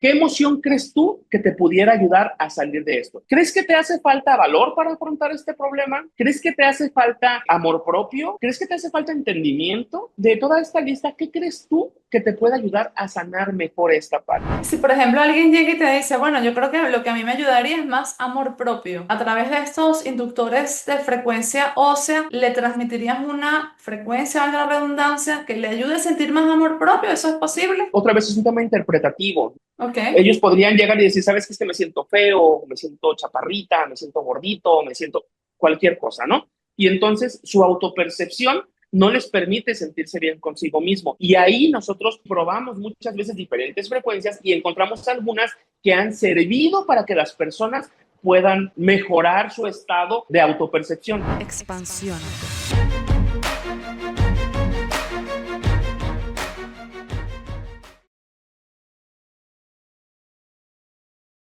¿Qué emoción crees tú que te pudiera ayudar a salir de esto? ¿Crees que te hace falta valor para afrontar este problema? ¿Crees que te hace falta amor propio? ¿Crees que te hace falta entendimiento? De toda esta lista, ¿qué crees tú que te puede ayudar a sanar mejor esta parte? Si por ejemplo alguien llega y te dice, bueno, yo creo que lo que a mí me ayudaría es más amor propio. A través de estos inductores de frecuencia ósea, le transmitirías una frecuencia, valga la redundancia, que le ayude a sentir más amor propio. ¿Eso es posible? Otra vez es un tema interpretativo. Ok. Ellos podrían llegar y decir, ¿sabes qué? Es que me siento feo, me siento chaparrita, me siento gordito, me siento cualquier cosa, ¿no? Y entonces su autopercepción no les permite sentirse bien consigo mismo. Y ahí nosotros probamos muchas veces diferentes frecuencias y encontramos algunas que han servido para que las personas puedan mejorar su estado de autopercepción. Expansión.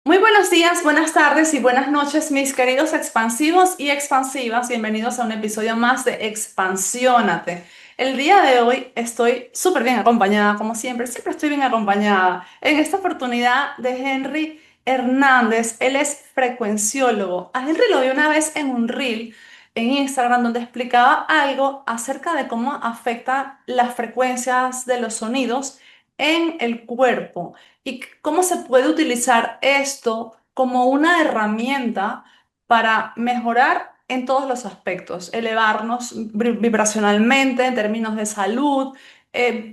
Muy buenos días, buenas tardes y buenas noches, mis queridos expansivos y expansivas. Bienvenidos a un episodio más de Expansiónate. El día de hoy estoy súper bien acompañada, como siempre, siempre estoy bien acompañada. En esta oportunidad de Henry Hernández, él es frecuenciólogo. A Henry lo vi una vez en un reel en Instagram donde explicaba algo acerca de cómo afecta las frecuencias de los sonidos en el cuerpo y cómo se puede utilizar esto como una herramienta para mejorar en todos los aspectos, elevarnos vibracionalmente en términos de salud,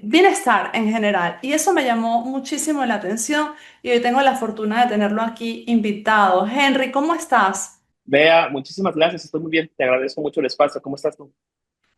bienestar en general. Y eso me llamó muchísimo la atención y hoy tengo la fortuna de tenerlo aquí invitado. Henry, ¿cómo estás? Bea, muchísimas gracias, estoy muy bien, te agradezco mucho el espacio. ¿Cómo estás tú?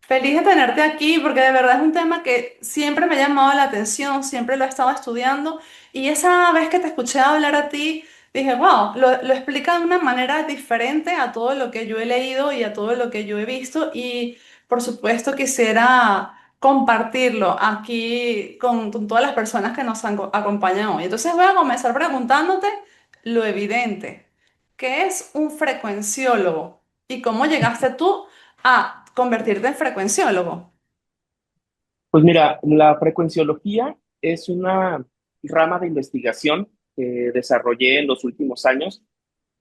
Feliz de tenerte aquí porque de verdad es un tema que siempre me ha llamado la atención, siempre lo he estado estudiando y esa vez que te escuché hablar a ti, dije, wow, lo explica de una manera diferente a todo lo que yo he leído y a todo lo que yo he visto y por supuesto quisiera compartirlo aquí con todas las personas que nos acompañan hoy. Entonces voy a comenzar preguntándote lo evidente, ¿qué es un frecuenciólogo y cómo llegaste tú a convertirte en frecuenciólogo? Pues mira, la frecuenciología es una rama de investigación que desarrollé en los últimos años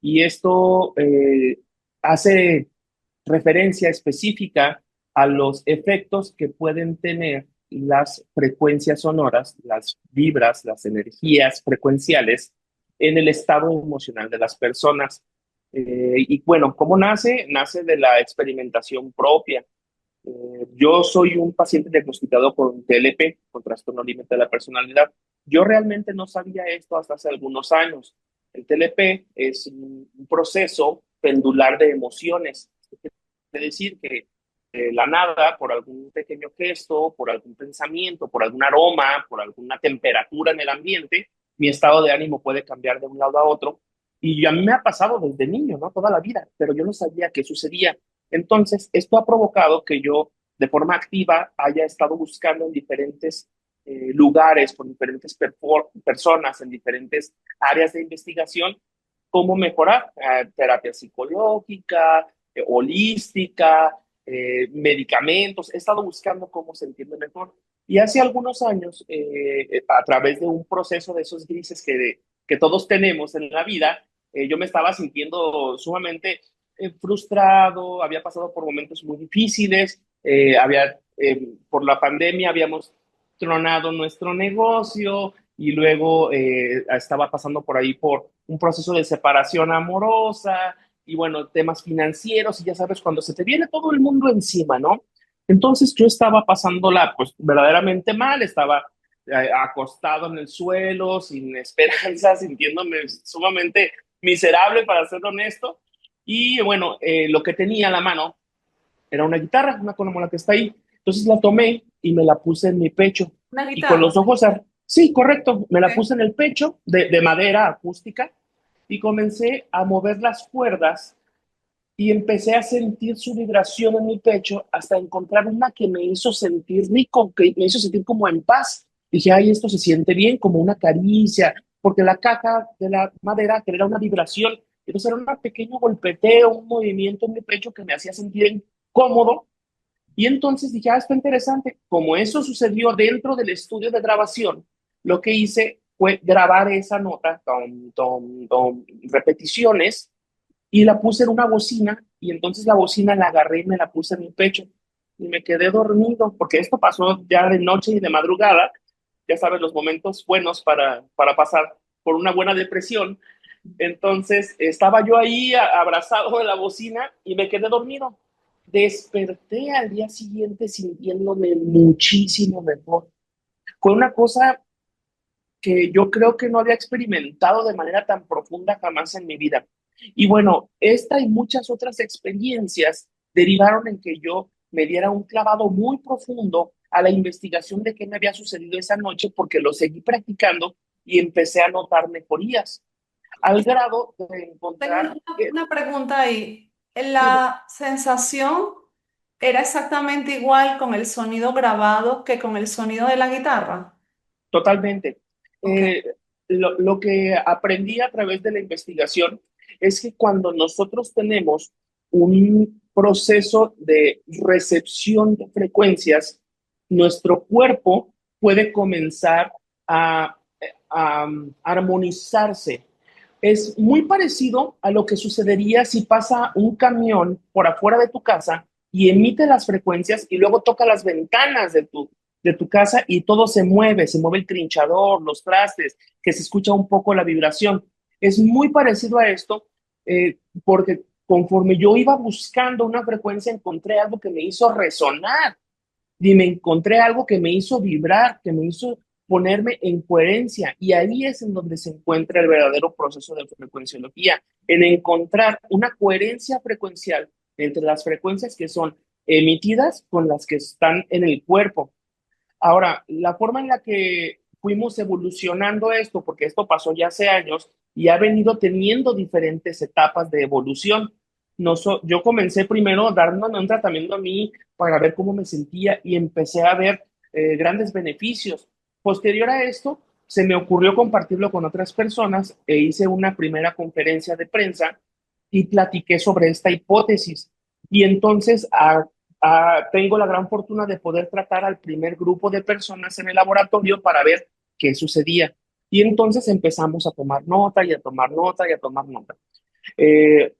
y esto hace referencia específica a los efectos que pueden tener las frecuencias sonoras, las vibras, las energías frecuenciales en el estado emocional de las personas. Y bueno, ¿cómo nace? Nace de la experimentación propia. Yo soy un paciente diagnosticado con TLP, con trastorno límite de la personalidad. Yo realmente no sabía esto hasta hace algunos años. El TLP es un proceso pendular de emociones. Es decir, que de la nada, por algún pequeño gesto, por algún pensamiento, por algún aroma, por alguna temperatura en el ambiente, mi estado de ánimo puede cambiar de un lado a otro. Y a mí me ha pasado desde niño, ¿no? Toda la vida, pero yo no sabía qué sucedía. Entonces, esto ha provocado que yo, de forma activa, haya estado buscando en diferentes lugares, con diferentes personas, en diferentes áreas de investigación, cómo mejorar terapia psicológica, holística, medicamentos. He estado buscando cómo sentirme mejor. Y hace algunos años, a través de un proceso de esos grises que todos tenemos en la vida, yo me estaba sintiendo sumamente frustrado, había pasado por momentos muy difíciles, por la pandemia habíamos tronado nuestro negocio y luego estaba pasando por ahí por un proceso de separación amorosa y bueno, temas financieros y ya sabes, cuando se te viene todo el mundo encima, ¿no? Entonces yo estaba pasándola pues verdaderamente mal, estaba acostado en el suelo, sin esperanza, sintiéndome sumamente miserable, para ser honesto. Y bueno, lo que tenía a la mano era una guitarra, una como la que está ahí. Entonces la tomé y me la puse en mi pecho. Una Y con guitarra. los ojos, sí, correcto, me la Ok. puse en el pecho de madera acústica y comencé a mover las cuerdas y empecé a sentir su vibración en mi pecho hasta encontrar una que me hizo sentir rico, que me hizo sentir como en paz. Dije, ay, esto se siente bien, como una caricia, porque la caja de la madera genera una vibración. Entonces era un pequeño golpeteo, un movimiento en mi pecho que me hacía sentir cómodo. Y entonces dije, ah, está interesante. Como eso sucedió dentro del estudio de grabación, lo que hice fue grabar esa nota con repeticiones y la puse en una bocina y entonces la bocina la agarré y me la puse en mi pecho y me quedé dormido porque esto pasó ya de noche y de madrugada, ya sabes, los momentos buenos para pasar por una buena depresión. Entonces estaba yo ahí abrazado de la bocina y me quedé dormido. Desperté al día siguiente sintiéndome muchísimo mejor. Fue una cosa que yo creo que no había experimentado de manera tan profunda jamás en mi vida. Y bueno, esta y muchas otras experiencias derivaron en que yo me diera un clavado muy profundo a la investigación de qué me había sucedido esa noche porque lo seguí practicando y empecé a notar mejorías al grado de Tengo encontrar, una pregunta ahí. dime, ¿La sensación era exactamente igual con el sonido grabado que con el sonido de la guitarra? totalmente. Ok. Eh, lo que aprendí a través de la investigación es que cuando nosotros tenemos un proceso de recepción de frecuencias, nuestro cuerpo puede comenzar a, a armonizarse. Es muy parecido a lo que sucedería si pasa un camión por afuera de tu casa y emite las frecuencias y luego toca las ventanas de tu casa y todo se mueve el trinchador, los trastes, que se escucha un poco la vibración. Es muy parecido a esto porque conforme yo iba buscando una frecuencia, encontré algo que me hizo resonar y me encontré algo que me hizo vibrar, que me hizo ponerme en coherencia. Y ahí es en donde se encuentra el verdadero proceso de frecuenciología, en encontrar una coherencia frecuencial entre las frecuencias que son emitidas con las que están en el cuerpo. Ahora, la forma en la que fuimos evolucionando esto, porque esto pasó ya hace años y ha venido teniendo diferentes etapas de evolución. No yo comencé primero dándome un tratamiento a mí para ver cómo me sentía y empecé a ver grandes beneficios. Posterior a esto, se me ocurrió compartirlo con otras personas e hice una primera conferencia de prensa y platiqué sobre esta hipótesis. Y entonces, tengo la gran fortuna de poder tratar al primer grupo de personas en el laboratorio para ver qué sucedía. Y entonces empezamos a tomar nota y a tomar nota y a tomar nota.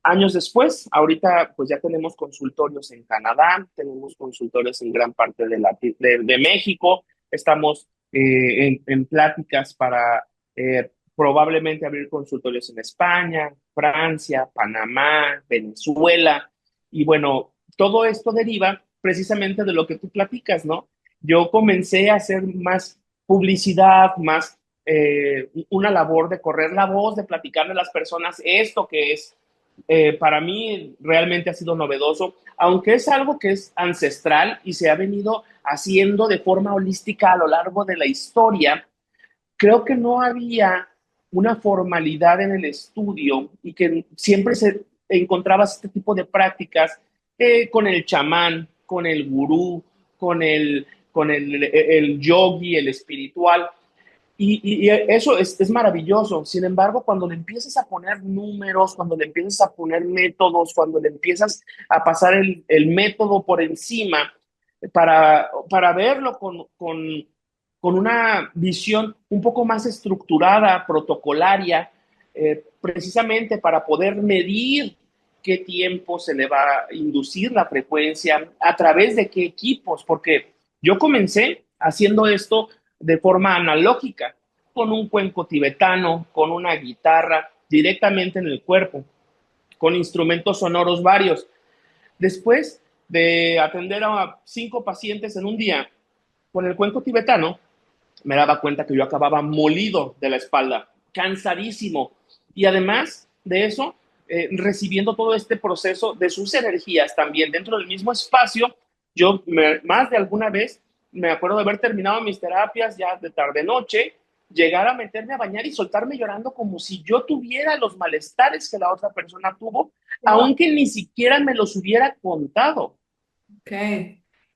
Años después, ahorita pues ya tenemos consultorios en Canadá, tenemos consultorios en gran parte de México, estamos en pláticas para probablemente abrir consultorios en España, Francia, Panamá, Venezuela, y bueno, todo esto deriva precisamente de lo que tú platicas, ¿no? Yo comencé a hacer más publicidad, más una labor de correr la voz, de platicarle a las personas esto que es, para mí realmente ha sido novedoso, aunque es algo que es ancestral y se ha venido haciendo de forma holística a lo largo de la historia. Creo que no había una formalidad en el estudio y que siempre se encontraba este tipo de prácticas con el chamán, con el gurú, con el yogi, el espiritual. Y eso es maravilloso. Sin embargo, cuando le empiezas a poner números, cuando le empiezas a poner métodos, cuando le empiezas a pasar el método por encima para verlo con una visión un poco más estructurada, protocolaria, precisamente para poder medir qué tiempo se le va a inducir la frecuencia, a través de qué equipos, porque yo comencé haciendo esto de forma analógica, con un cuenco tibetano, con una guitarra, directamente en el cuerpo, con instrumentos sonoros varios. Después de atender a 5 pacientes en un día con el cuenco tibetano, me daba cuenta que yo acababa molido de la espalda, cansadísimo. Y además de eso, recibiendo todo este proceso de sus energías también dentro del mismo espacio, más de alguna vez me acuerdo de haber terminado mis terapias ya de tarde-noche, llegar a meterme a bañar y soltarme llorando como si yo tuviera los malestares que la otra persona tuvo, Wow. aunque ni siquiera me los hubiera contado. Ok.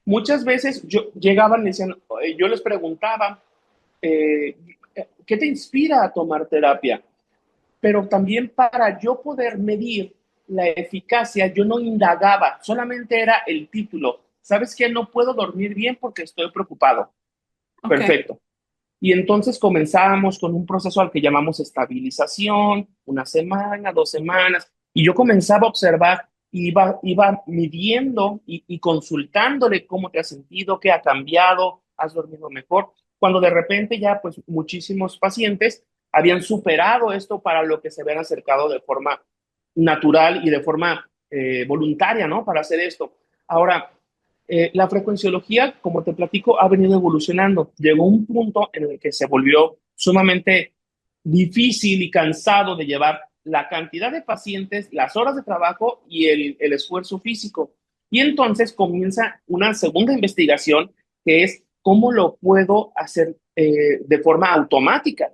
Muchas veces llegaban y decían, yo les preguntaba, eh, ¿qué te inspira a tomar terapia? Pero también para yo poder medir la eficacia, yo no indagaba, solamente era el título. ¿Sabes qué? No puedo dormir bien porque estoy preocupado. Ok. Perfecto. Y entonces comenzábamos con un proceso al que llamamos estabilización, una semana, 2 semanas, y yo comenzaba a observar, iba midiendo y consultándole cómo te has sentido, qué ha cambiado, has dormido mejor, cuando de repente ya pues muchísimos pacientes habían superado esto para lo que se habían acercado de forma natural y de forma voluntaria, ¿no? Para hacer esto. Ahora, la frecuenciología, como te platico, ha venido evolucionando. Llegó un punto en el que se volvió sumamente difícil y cansado de llevar la cantidad de pacientes, las horas de trabajo y el esfuerzo físico. Y entonces comienza una segunda investigación que es cómo lo puedo hacer de forma automática.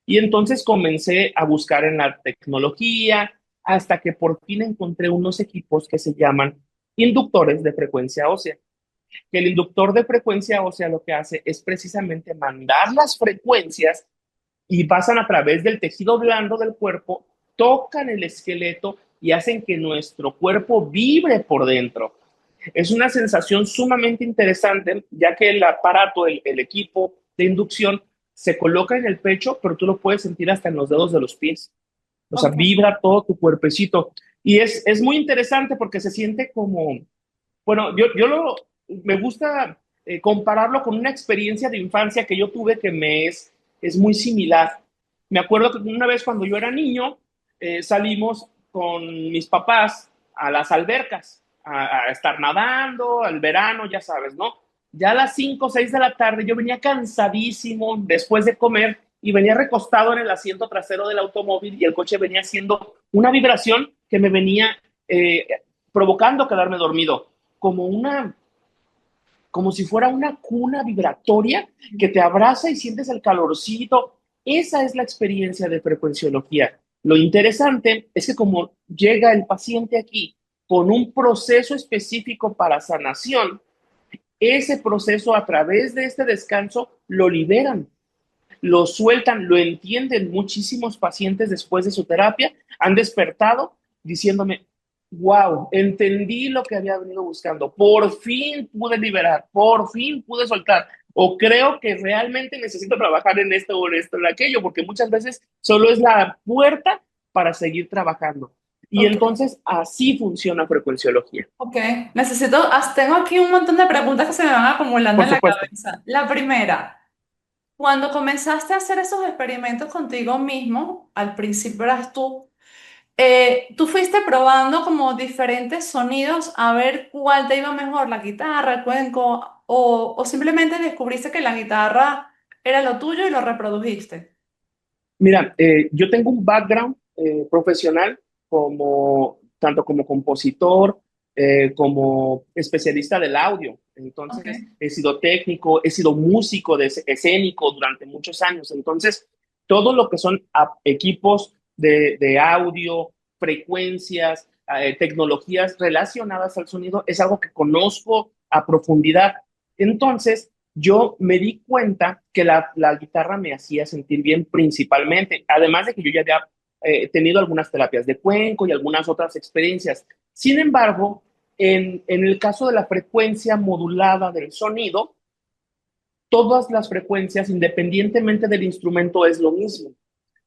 Y entonces comencé a buscar en la tecnología hasta que por fin encontré unos equipos que se llaman inductores de frecuencia ósea. Que el inductor de frecuencia ósea lo que hace es precisamente mandar las frecuencias y pasan a través del tejido blando del cuerpo, tocan el esqueleto y hacen que nuestro cuerpo vibre por dentro. Es una sensación sumamente interesante, ya que el aparato, el equipo de inducción, se coloca en el pecho, pero tú lo puedes sentir hasta en los dedos de los pies. O sea, Ok. vibra todo tu cuerpecito. Y es muy interesante porque se siente como, bueno, me gusta compararlo con una experiencia de infancia que yo tuve que es muy similar. Me acuerdo que una vez cuando yo era niño, salimos con mis papás a las albercas, a estar nadando, al verano, ya sabes, ¿no? Ya a las 5 o 6 de la tarde yo venía cansadísimo después de comer y venía recostado en el asiento trasero del automóvil y el coche venía haciendo una vibración que me venía provocando quedarme dormido, como como si fuera una cuna vibratoria que te abraza y sientes el calorcito. Esa es la experiencia de frecuenciología. Lo interesante es que como llega el paciente aquí con un proceso específico para sanación, ese proceso a través de este descanso lo liberan, lo sueltan, lo entienden. Muchísimos pacientes después de su terapia han despertado diciéndome, wow, entendí lo que había venido buscando, por fin pude liberar, por fin pude soltar, o creo que realmente necesito trabajar en esto o en esto, en aquello, porque muchas veces solo es la puerta para seguir trabajando. Y Ok. entonces así funciona frecuenciología. Ok, tengo aquí un montón de preguntas que se me van acumulando Por en la supuesto. cabeza. La primera, cuando comenzaste a hacer esos experimentos contigo mismo, al principio eras tú, tú fuiste probando como diferentes sonidos a ver cuál te iba mejor, la guitarra, el cuenco, o simplemente descubriste que la guitarra era lo tuyo y lo reprodujiste. Mira, yo tengo un background profesional como tanto como compositor como especialista del audio. Ok, Entonces, he sido técnico, he sido músico escénico durante muchos años. Entonces, todo lo que son equipos de audio, frecuencias, tecnologías relacionadas al sonido es algo que conozco a profundidad. Entonces, yo me di cuenta que la guitarra me hacía sentir bien principalmente, además de que yo ya había tenido algunas terapias de cuenco y algunas otras experiencias. Sin embargo, en el caso de la frecuencia modulada del sonido, todas las frecuencias, independientemente del instrumento, es lo mismo.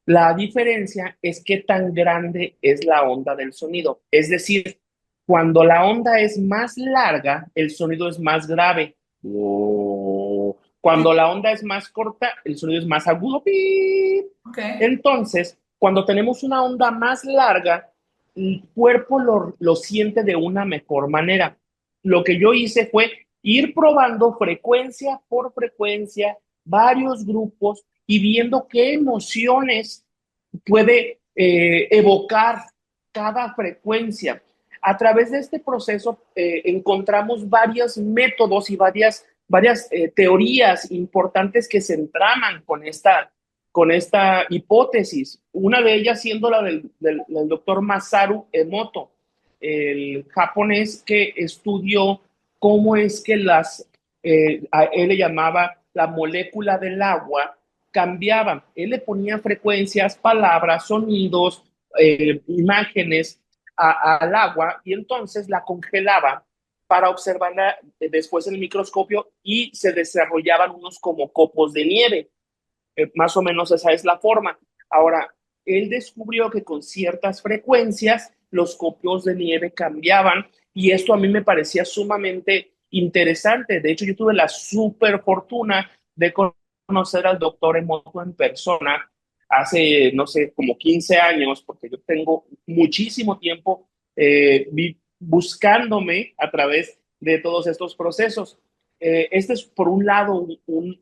La diferencia es qué tan grande es la onda del sonido. Es decir, cuando la onda es más larga, el sonido es más grave. Cuando la onda es más corta, el sonido es más agudo. ok, Entonces, cuando tenemos una onda más larga, el cuerpo lo siente de una mejor manera. Lo que yo hice fue ir probando frecuencia por frecuencia, varios grupos y viendo qué emociones puede evocar cada frecuencia. A través de este proceso encontramos varios métodos y varias teorías importantes que se entraman con esta hipótesis. Una de ellas siendo la del doctor Masaru Emoto, el japonés que estudió cómo es que a él le llamaba la molécula del agua, cambiaban. Él le ponía frecuencias, palabras, sonidos, imágenes al agua y entonces la congelaba para observarla después en el microscopio y se desarrollaban unos como copos de nieve. más o menos esa es la forma. Ahora, él descubrió que con ciertas frecuencias los copios de nieve cambiaban y esto a mí me parecía sumamente interesante. De hecho, yo tuve la super fortuna de conocer al doctor Emoto en persona hace, no sé, como 15 años, porque yo tengo muchísimo tiempo buscándome a través de todos estos procesos. Este es, por un lado,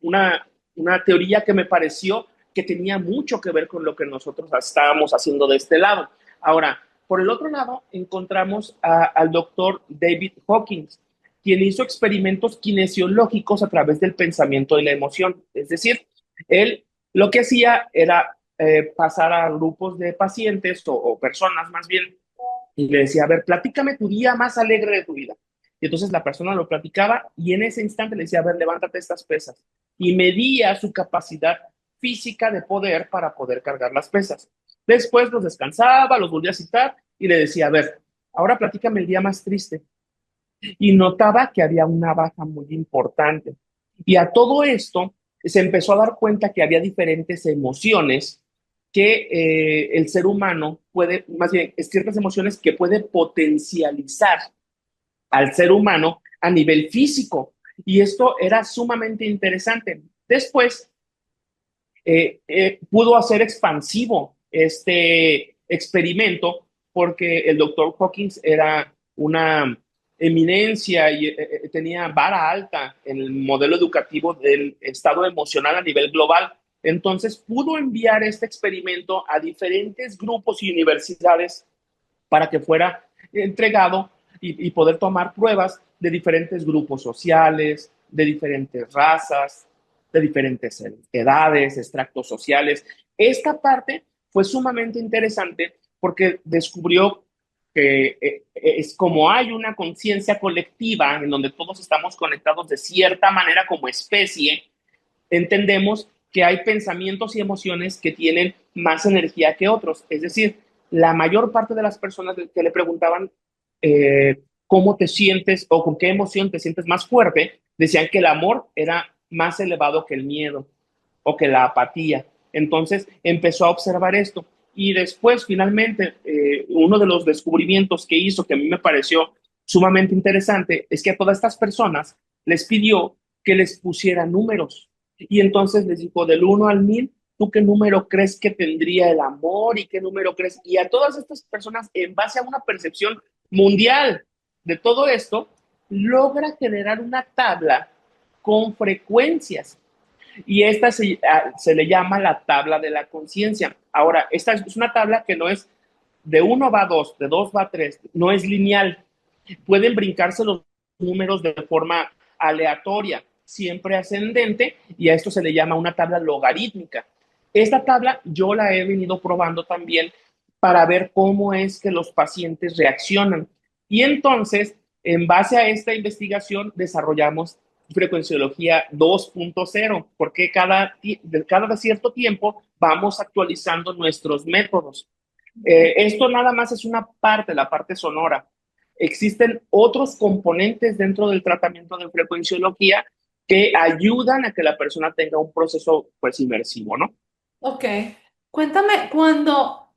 una teoría que me pareció que tenía mucho que ver con lo que nosotros estábamos haciendo de este lado. Ahora, por el otro lado, encontramos al doctor David Hawkins, quien hizo experimentos kinesiológicos a través del pensamiento y la emoción. Es decir, él lo que hacía era pasar a grupos de pacientes o personas más bien y le decía, a ver, platícame tu día más alegre de tu vida. Y entonces la persona lo platicaba y en ese instante le decía, a ver, levántate estas pesas. Y medía su capacidad física de poder para poder cargar las pesas. Después los descansaba, los volvía a citar y le decía, a ver, ahora platícame el día más triste. Y notaba que había una baja muy importante. Y a todo esto se empezó a dar cuenta que había diferentes emociones que el ser humano puede, más bien, ciertas emociones que puede potencializar al ser humano a nivel físico. Y esto era sumamente interesante. Después pudo hacer expansivo este experimento porque el doctor Hawkins era una eminencia y tenía vara alta en el modelo educativo del estado emocional a nivel global. Entonces pudo enviar este experimento a diferentes grupos y universidades para que fuera entregado y poder tomar pruebas de diferentes grupos sociales, de diferentes razas, de diferentes edades, extractos sociales. Esta parte fue sumamente interesante porque descubrió que es como hay una conciencia colectiva en donde todos estamos conectados de cierta manera como especie, entendemos que hay pensamientos y emociones que tienen más energía que otros. Es decir, la mayor parte de las personas que le preguntaban cómo te sientes o con qué emoción te sientes más fuerte, decían que el amor era más elevado que el miedo o que la apatía. Entonces empezó a observar esto y después finalmente uno de los descubrimientos que hizo que a mí me pareció sumamente interesante es que a todas estas personas les pidió que les pusiera números y entonces les dijo del 1 al 1000, ¿tú qué número crees que tendría el amor y qué número crees? Y a todas estas personas, en base a una percepción mundial de todo esto, logra generar una tabla con frecuencias y esta se le llama la tabla de la conciencia. Ahora, esta es una tabla que no es de 1 va a 2, de 2 va a 3, no es lineal. Pueden brincarse los números de forma aleatoria, siempre ascendente, y a esto se le llama una tabla logarítmica. Esta tabla yo la he venido probando también para ver cómo es que los pacientes reaccionan. Y entonces, en base a esta investigación, desarrollamos frecuenciología 2.0, porque cada cierto tiempo vamos actualizando nuestros métodos. Esto nada más es una parte, la parte sonora. Existen otros componentes dentro del tratamiento de frecuenciología que ayudan a que la persona tenga un proceso pues inmersivo, ¿no? Ok, cuéntame cuando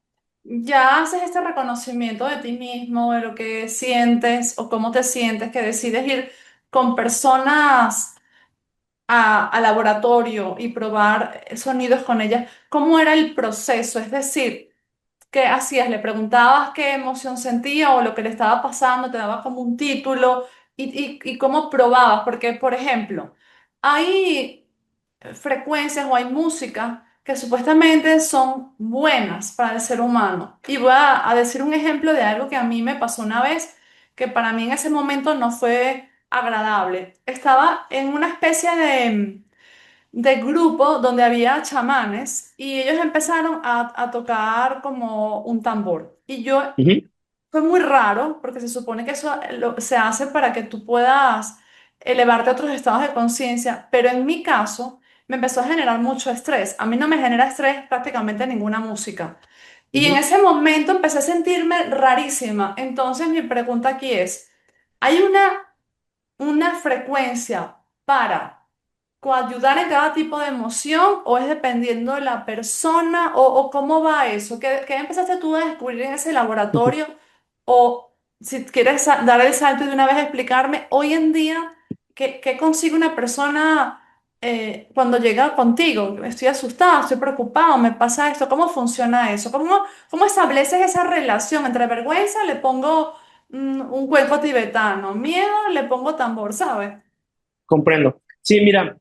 ya haces este reconocimiento de ti mismo, de lo que sientes o cómo te sientes, que decides ir con personas a laboratorio y probar sonidos con ellas, ¿cómo era el proceso? Es decir, ¿qué hacías? ¿Le preguntabas qué emoción sentía o lo que le estaba pasando? ¿Te daba como un título? ¿Y cómo probabas? Porque, por ejemplo, hay frecuencias o hay música que supuestamente son buenas para el ser humano. Y voy a decir un ejemplo de algo que a mí me pasó una vez, que para mí en ese momento no fue agradable. Estaba en una especie de grupo donde había chamanes y ellos empezaron a tocar como un tambor. Y yo, Uh -huh. fue muy raro porque se supone que eso se hace para que tú puedas elevarte a otros estados de conciencia, pero en mi caso me empezó a generar mucho estrés. A mí no me genera estrés prácticamente ninguna música. Uh Y en -huh. ese momento empecé a sentirme rarísima. Entonces mi pregunta aquí es, ¿hay una frecuencia para coayudar en cada tipo de emoción o es dependiendo de la persona o cómo va eso? ¿Qué empezaste tú a descubrir en ese laboratorio? O si quieres dar el salto y de una vez explicarme, hoy en día, ¿qué consigue una persona cuando llega contigo? Estoy asustada, estoy preocupado, me pasa esto. ¿Cómo funciona eso? ¿Cómo estableces esa relación entre vergüenza? Le pongo un cuenco tibetano, miedo, le pongo tambor, ¿sabes? Comprendo. Sí, mira,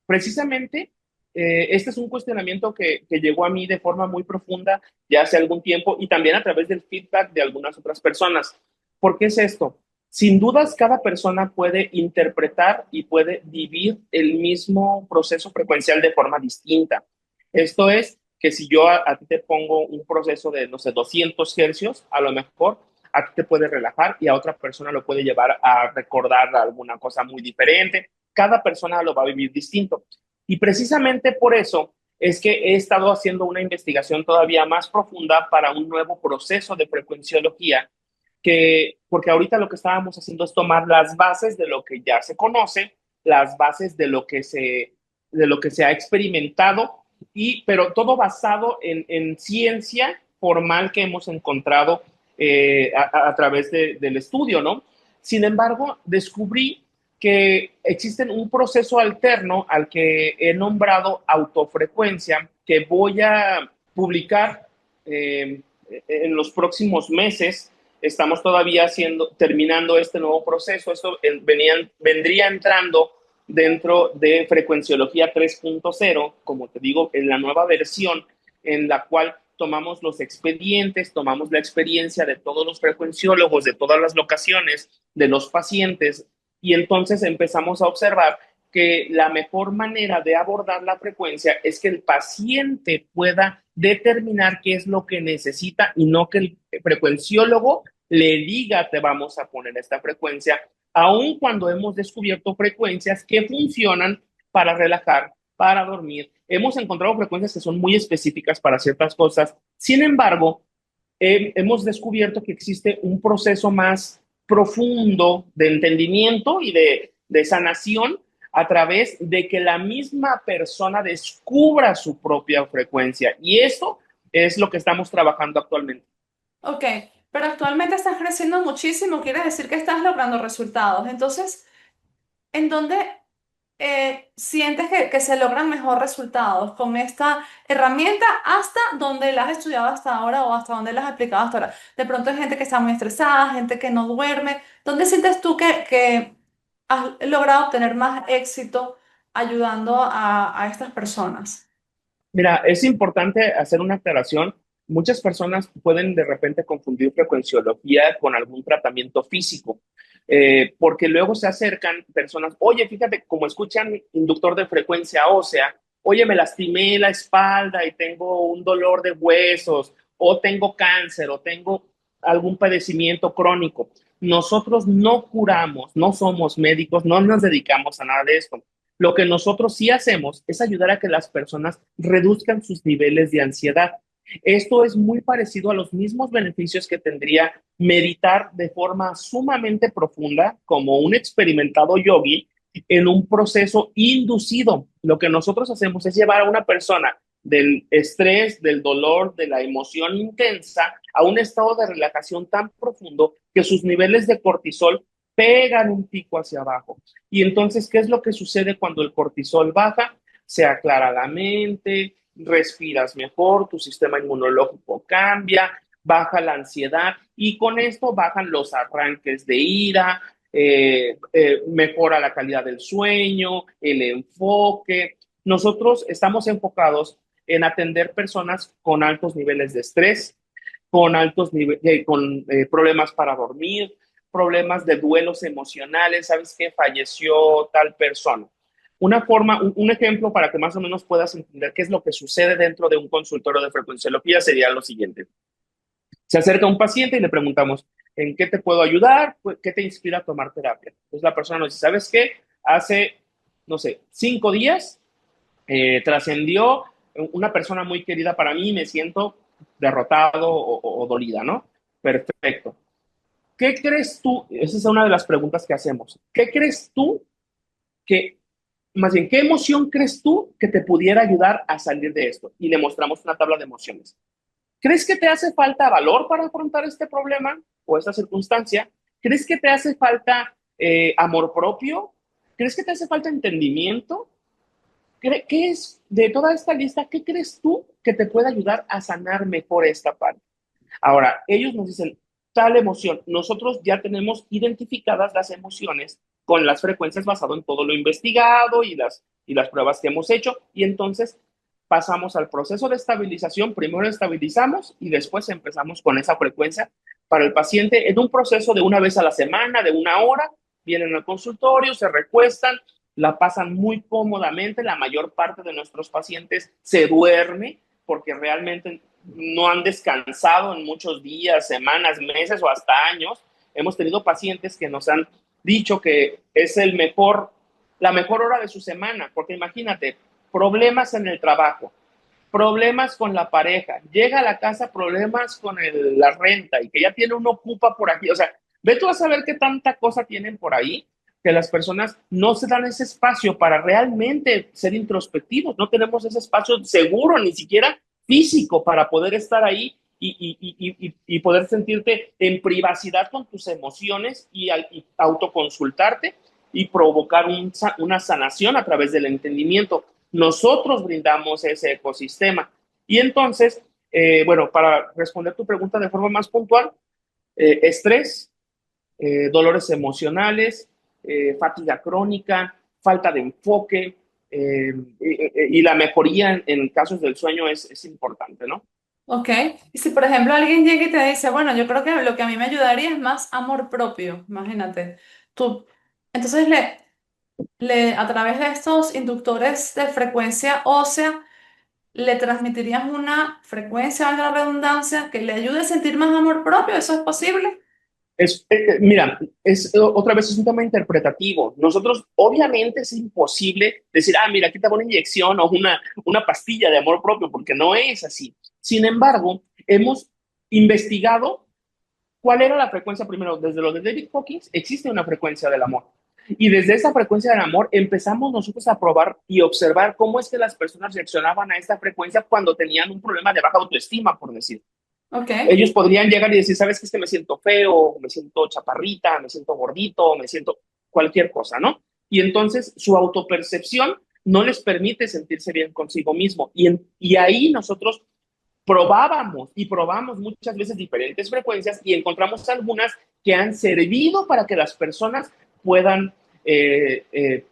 precisamente este es un cuestionamiento que llegó a mí de forma muy profunda ya hace algún tiempo y también a través del feedback de algunas otras personas. ¿Por qué es esto? Sin dudas, cada persona puede interpretar y puede vivir el mismo proceso frecuencial de forma distinta. Esto es que si yo a ti te pongo un proceso de, no sé, 200 hercios, a lo mejor a ti te puede relajar y a otra persona lo puede llevar a recordar alguna cosa muy diferente. Cada persona lo va a vivir distinto. Y precisamente por eso es que he estado haciendo una investigación todavía más profunda para un nuevo proceso de frecuenciología, porque ahorita lo que estábamos haciendo es tomar las bases de lo que ya se conoce, las bases de lo que se ha experimentado, pero todo basado en ciencia formal que hemos encontrado a través del estudio, ¿no? Sin embargo, descubrí que existe un proceso alterno al que he nombrado autofrecuencia, que voy a publicar en los próximos meses. Estamos todavía terminando este nuevo proceso. Esto vendría entrando dentro de Frecuenciología 3.0, como te digo, en la nueva versión en la cual tomamos los expedientes, tomamos la experiencia de todos los frecuenciólogos, de todas las locaciones, de los pacientes, y entonces empezamos a observar que la mejor manera de abordar la frecuencia es que el paciente pueda determinar qué es lo que necesita y no que el frecuenciólogo le diga te vamos a poner esta frecuencia, aun cuando hemos descubierto frecuencias que funcionan para relajar, para dormir. Hemos encontrado frecuencias que son muy específicas para ciertas cosas. Sin embargo, hemos descubierto que existe un proceso más profundo de entendimiento y de sanación a través de que la misma persona descubra su propia frecuencia. Y eso es lo que estamos trabajando actualmente. Ok, pero actualmente estás creciendo muchísimo, quiere decir que estás logrando resultados. Entonces, ¿en dónde sientes que se logran mejores resultados con esta herramienta hasta donde la has estudiado hasta ahora o hasta donde la has aplicado hasta ahora? De pronto hay gente que está muy estresada, gente que no duerme. ¿Dónde sientes tú que has logrado obtener más éxito ayudando a estas personas? Mira, es importante hacer una aclaración. Muchas personas pueden de repente confundir frecuenciología con algún tratamiento físico, porque luego se acercan personas, oye, fíjate, como escuchan inductor de frecuencia ósea, oye, me lastimé la espalda y tengo un dolor de huesos, o tengo cáncer, o tengo algún padecimiento crónico. Nosotros no curamos, no somos médicos, no nos dedicamos a nada de esto. Lo que nosotros sí hacemos es ayudar a que las personas reduzcan sus niveles de ansiedad. Esto es muy parecido a los mismos beneficios que tendría meditar de forma sumamente profunda, como un experimentado yogi, en un proceso inducido. Lo que nosotros hacemos es llevar a una persona del estrés, del dolor, de la emoción intensa, a un estado de relajación tan profundo que sus niveles de cortisol pegan un pico hacia abajo. Y entonces, ¿qué es lo que sucede cuando el cortisol baja? Se aclara la mente, respiras mejor, tu sistema inmunológico cambia, baja la ansiedad y con esto bajan los arranques de ira, mejora la calidad del sueño, el enfoque. Nosotros estamos enfocados en atender personas con altos niveles de estrés, con altos niveles, con problemas para dormir, problemas de duelos emocionales, ¿sabes qué? Falleció tal persona. Un ejemplo para que más o menos puedas entender qué es lo que sucede dentro de un consultorio de frecuenciología sería lo siguiente. Se acerca un paciente y le preguntamos, ¿en qué te puedo ayudar? ¿Qué te inspira a tomar terapia? Entonces la persona nos dice, ¿sabes qué? Hace, no sé, 5 días trascendió una persona muy querida para mí y me siento derrotado o dolida, ¿no? Perfecto. ¿Qué crees tú? Esa es una de las preguntas que hacemos. ¿Qué crees tú que más bien, ¿qué emoción crees tú que te pudiera ayudar a salir de esto? Y le mostramos una tabla de emociones. ¿Crees que te hace falta valor para afrontar este problema o esta circunstancia? ¿Crees que te hace falta amor propio? ¿Crees que te hace falta entendimiento? ¿Qué es de toda esta lista? ¿Qué crees tú que te puede ayudar a sanar mejor esta parte? Ahora, ellos nos dicen tal emoción. Nosotros ya tenemos identificadas las emociones con las frecuencias basado en todo lo investigado y las pruebas que hemos hecho. Y entonces pasamos al proceso de estabilización. Primero estabilizamos y después empezamos con esa frecuencia para el paciente en un proceso de una vez a la semana, de una hora. Vienen al consultorio, se recuestan, la pasan muy cómodamente. La mayor parte de nuestros pacientes se duerme porque realmente no han descansado en muchos días, semanas, meses o hasta años. Hemos tenido pacientes que nos han dicho que es la mejor hora de su semana, porque imagínate, problemas en el trabajo, problemas con la pareja, llega a la casa, problemas con la renta y que ya tiene uno ocupa por aquí. O sea, ve tú a saber qué tanta cosa tienen por ahí que las personas no se dan ese espacio para realmente ser introspectivos. No tenemos ese espacio seguro, ni siquiera físico, para poder estar ahí y poder sentirte en privacidad con tus emociones y autoconsultarte y provocar una sanación a través del entendimiento. Nosotros brindamos ese ecosistema. Y entonces, bueno, para responder tu pregunta de forma más puntual, estrés, dolores emocionales, fatiga crónica, falta de enfoque y la mejoría en casos del sueño es importante, ¿no? Ok. Y si por ejemplo alguien llega y te dice, bueno, yo creo que lo que a mí me ayudaría es más amor propio, imagínate. Tú, entonces a través de estos inductores de frecuencia ósea, le transmitirías una frecuencia, valga la redundancia, que le ayude a sentir más amor propio. ¿Eso es posible? Mira, otra vez es un tema interpretativo. Nosotros, obviamente, es imposible decir, mira, aquí te hago una inyección o una pastilla de amor propio, porque no es así. Sin embargo, hemos investigado cuál era la frecuencia primero. Desde lo de David Hawkins existe una frecuencia del amor. Y desde esa frecuencia del amor empezamos nosotros a probar y observar cómo es que las personas reaccionaban a esta frecuencia cuando tenían un problema de baja autoestima, por decir. Ok. Ellos podrían llegar y decir, ¿sabes qué? Es que me siento feo, me siento chaparrita, me siento gordito, me siento cualquier cosa, ¿no? Y entonces su autopercepción no les permite sentirse bien consigo mismo. Y ahí nosotros probábamos y probamos muchas veces diferentes frecuencias y encontramos algunas que han servido para que las personas puedan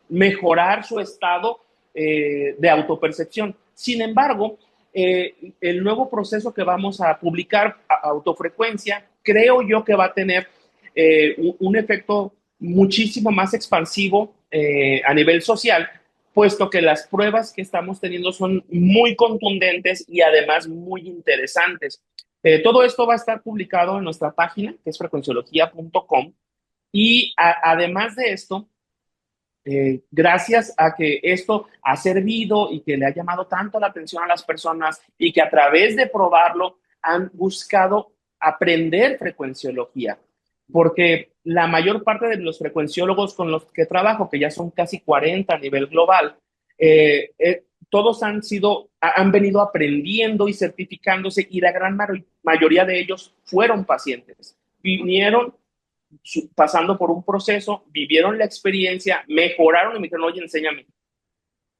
mejorar su estado de autopercepción. Sin embargo, el nuevo proceso que vamos a publicar, Autofrecuencia, creo yo que va a tener un efecto muchísimo más expansivo a nivel social, puesto que las pruebas que estamos teniendo son muy contundentes y además muy interesantes. Todo esto va a estar publicado en nuestra página, que es frecuenciología.com, y además de esto, gracias a que esto ha servido y que le ha llamado tanto la atención a las personas y que a través de probarlo han buscado aprender frecuenciología, porque la mayor parte de los frecuenciólogos con los que trabajo, que ya son casi 40 a nivel global, todos han venido aprendiendo y certificándose y la gran mayoría de ellos fueron pacientes. Vinieron pasando por un proceso, vivieron la experiencia, mejoraron y me dijeron, oye, enséñame,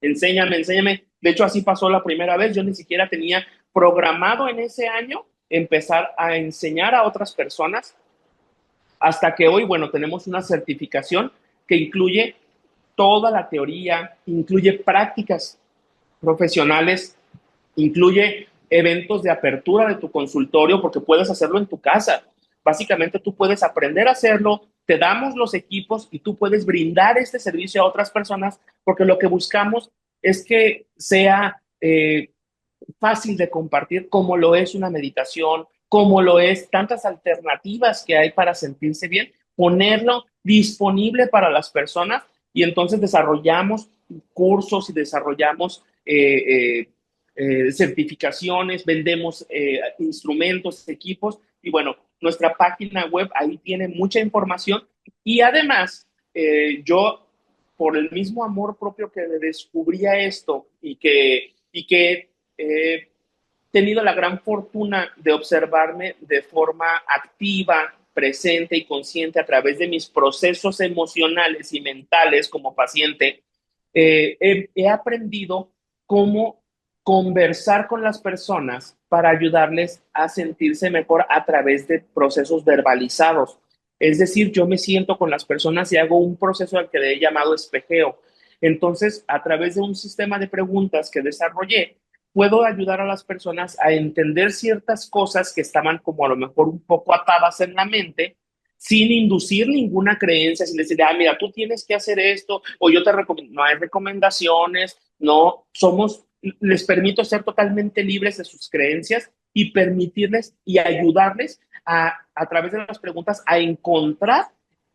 enséñame, enséñame. De hecho, así pasó la primera vez. Yo ni siquiera tenía programado en ese año empezar a enseñar a otras personas hasta que hoy, bueno, tenemos una certificación que incluye toda la teoría, incluye prácticas profesionales, incluye eventos de apertura de tu consultorio porque puedes hacerlo en tu casa. Básicamente tú puedes aprender a hacerlo, te damos los equipos y tú puedes brindar este servicio a otras personas porque lo que buscamos es que sea fácil de compartir como lo es una meditación, como lo es tantas alternativas que hay para sentirse bien, ponerlo disponible para las personas y entonces desarrollamos cursos y desarrollamos certificaciones, vendemos instrumentos, equipos y bueno, nuestra página web ahí tiene mucha información y además yo por el mismo amor propio que descubría esto y que he tenido la gran fortuna de observarme de forma activa, presente y consciente a través de mis procesos emocionales y mentales como paciente, he aprendido cómo conversar con las personas para ayudarles a sentirse mejor a través de procesos verbalizados. Es decir, yo me siento con las personas y hago un proceso al que le he llamado espejeo. Entonces, a través de un sistema de preguntas que desarrollé, puedo ayudar a las personas a entender ciertas cosas que estaban como a lo mejor un poco atadas en la mente, sin inducir ninguna creencia, sin decir, mira, tú tienes que hacer esto, o yo te recomiendo, no hay recomendaciones, no, les permito ser totalmente libres de sus creencias y permitirles y ayudarles a través de las preguntas a encontrar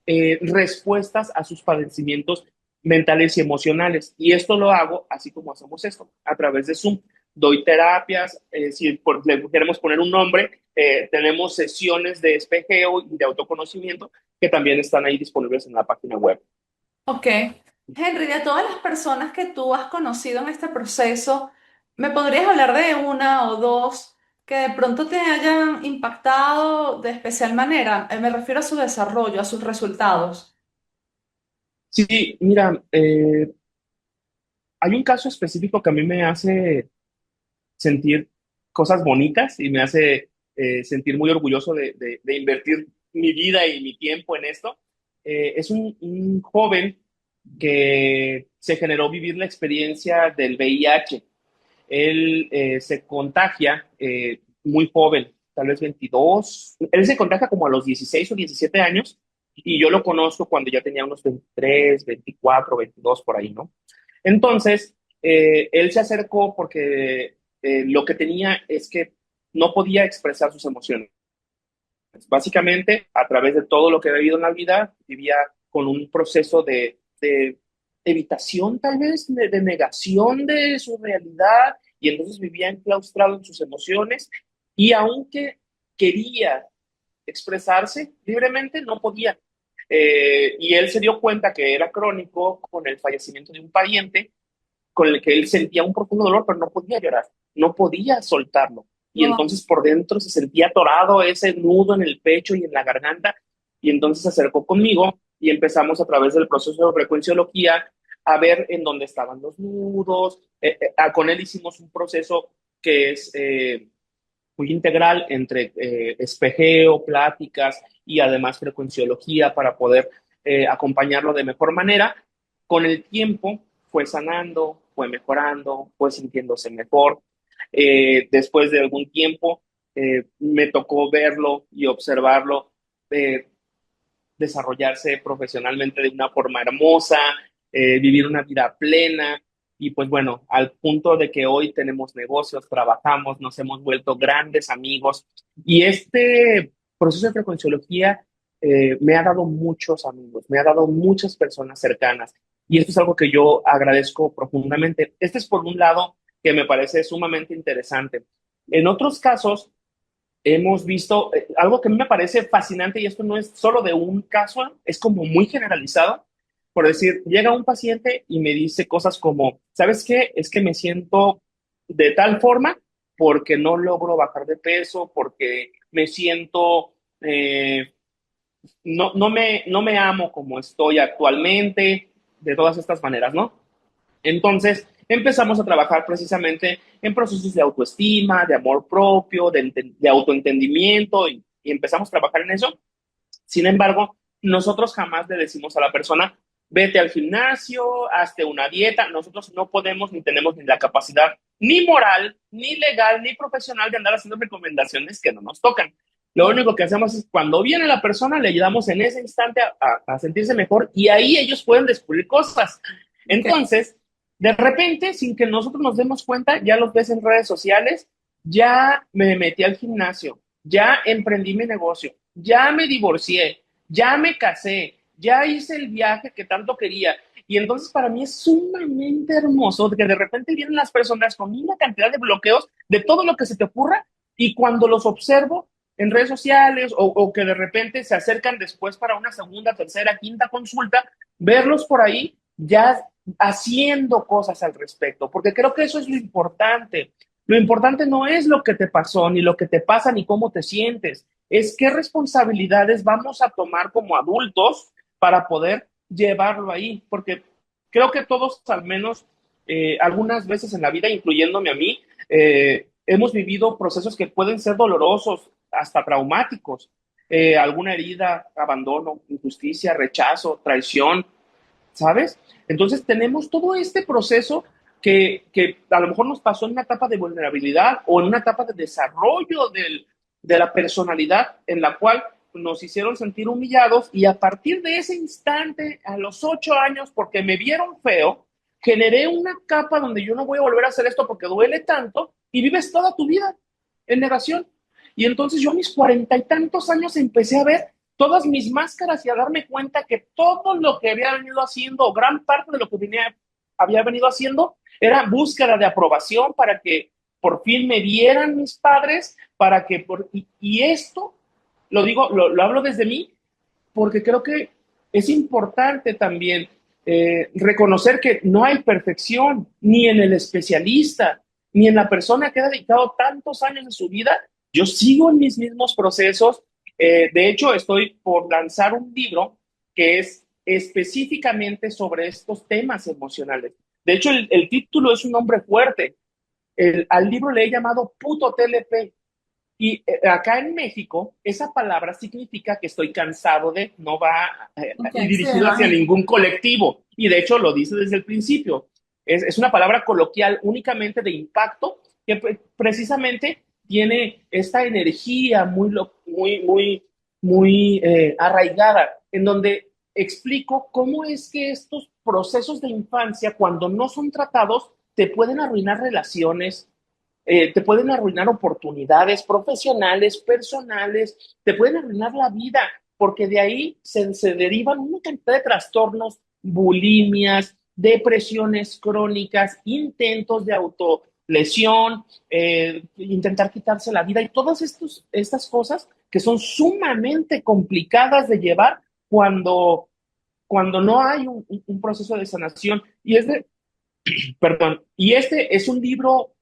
respuestas a sus padecimientos mentales y emocionales. Y esto lo hago así como hacemos esto, a través de Zoom. Doy terapias, si le queremos poner un nombre, tenemos sesiones de espejeo y de autoconocimiento que también están ahí disponibles en la página web. Ok. Henry, de todas las personas que tú has conocido en este proceso, ¿me podrías hablar de una o dos que de pronto te hayan impactado de especial manera? Me refiero a su desarrollo, a sus resultados. Sí, mira, hay un caso específico que a mí me hace sentir cosas bonitas y me hace sentir muy orgulloso de invertir mi vida y mi tiempo en esto. Es un joven que se generó vivir la experiencia del VIH. Él se contagia muy joven, tal vez 22. Él se contagia como a los 16 o 17 años y yo lo conozco cuando ya tenía unos 23, 24, 22 por ahí, ¿no? Entonces, él se acercó porque lo que tenía es que no podía expresar sus emociones. Básicamente, a través de todo lo que había vivido en la vida, vivía con un proceso de evitación, tal vez, de negación de su realidad, y entonces vivía enclaustrado en sus emociones, y aunque quería expresarse libremente, no podía. Y él se dio cuenta que era crónico con el fallecimiento de un pariente con el que él sentía un profundo dolor, pero no podía llorar, no podía soltarlo. Y No. entonces por dentro se sentía atorado ese nudo en el pecho y en la garganta. Y entonces se acercó conmigo y empezamos a través del proceso de frecuenciología a ver en dónde estaban los nudos. Con él hicimos un proceso que es muy integral entre espejeo, pláticas y además frecuenciología para poder acompañarlo de mejor manera. Con el tiempo fue sanando, fue mejorando, fue sintiéndose mejor. Después de algún tiempo me tocó verlo y observarlo eh, desarrollarse profesionalmente de una forma hermosa, vivir una vida plena. Y pues bueno, al punto de que hoy tenemos negocios, trabajamos, nos hemos vuelto grandes amigos. Y este proceso de frecuenciología me ha dado muchos amigos, me ha dado muchas personas cercanas. Y esto es algo que yo agradezco profundamente. Este es por un lado que me parece sumamente interesante. En otros casos, hemos visto algo que a mí me parece fascinante y esto no es solo de un caso, es como muy generalizado. Por decir, llega un paciente y me dice cosas como, ¿sabes qué? Es que me siento de tal forma porque no logro bajar de peso, porque me siento, no me amo como estoy actualmente, de todas estas maneras, ¿no? Entonces, empezamos a trabajar precisamente en procesos de autoestima, de amor propio, de autoentendimiento y empezamos a trabajar en eso. Sin embargo, nosotros jamás le decimos a la persona, vete al gimnasio, hazte una dieta. Nosotros no podemos ni tenemos ni la capacidad ni moral, ni legal, ni profesional de andar haciendo recomendaciones que no nos tocan. Lo No. único que hacemos es cuando viene la persona, le ayudamos en ese instante a sentirse mejor y ahí ellos pueden descubrir cosas. Ok. Entonces, de repente, sin que nosotros nos demos cuenta, ya los ves en redes sociales, ya me metí al gimnasio, ya emprendí mi negocio, ya me divorcié, ya me casé, ya hice el viaje que tanto quería. Y entonces para mí es sumamente hermoso que de repente vienen las personas con una cantidad de bloqueos de todo lo que se te ocurra y cuando los observo en redes sociales o que de repente se acercan después para una segunda, tercera, quinta consulta, verlos por ahí ya haciendo cosas al respecto, porque creo que eso es lo importante. Lo importante no es lo que te pasó, ni lo que te pasa, ni cómo te sientes, es qué responsabilidades vamos a tomar como adultos para poder llevarlo ahí, porque creo que todos, al menos algunas veces en la vida, incluyéndome a mí, hemos vivido procesos que pueden ser dolorosos, hasta traumáticos. Alguna herida, abandono, injusticia, rechazo, traición, ¿sabes? Entonces tenemos todo este proceso que a lo mejor nos pasó en una etapa de vulnerabilidad o en una etapa de desarrollo de la personalidad en la cual nos hicieron sentir humillados y a partir de ese instante, a los 8 años, porque me vieron feo, generé una capa donde yo no voy a volver a hacer esto porque duele tanto y vives toda tu vida en negación. Y entonces yo a mis 40 y tantos años empecé a ver todas mis máscaras y a darme cuenta que todo lo que había venido haciendo, o gran parte de lo que había venido haciendo, era búsqueda de aprobación para que por fin me vieran mis padres, para que y esto lo digo, lo hablo desde mí, porque creo que es importante también reconocer que no hay perfección, ni en el especialista, ni en la persona que ha dedicado tantos años de su vida. Yo sigo en mis mismos procesos. De hecho, estoy por lanzar un libro que es específicamente sobre estos temas emocionales. De hecho, el título es un nombre fuerte. Al libro le he llamado Puto TLP. Y acá en México, esa palabra significa que estoy cansado de, no va Ok, sí, me dirigido hacia imagino. ningún colectivo. Y de hecho lo dice desde el principio. Es una palabra coloquial únicamente de impacto que precisamente tiene esta energía muy arraigada, en donde explico cómo es que estos procesos de infancia, cuando no son tratados, te pueden arruinar relaciones, te pueden arruinar oportunidades profesionales, personales, te pueden arruinar la vida, porque de ahí se derivan una cantidad de trastornos, bulimias, depresiones crónicas, intentos de autolesión, intentar quitarse la vida y todas estas cosas que son sumamente complicadas de llevar cuando no hay un proceso de sanación. Perdón, y este es un libro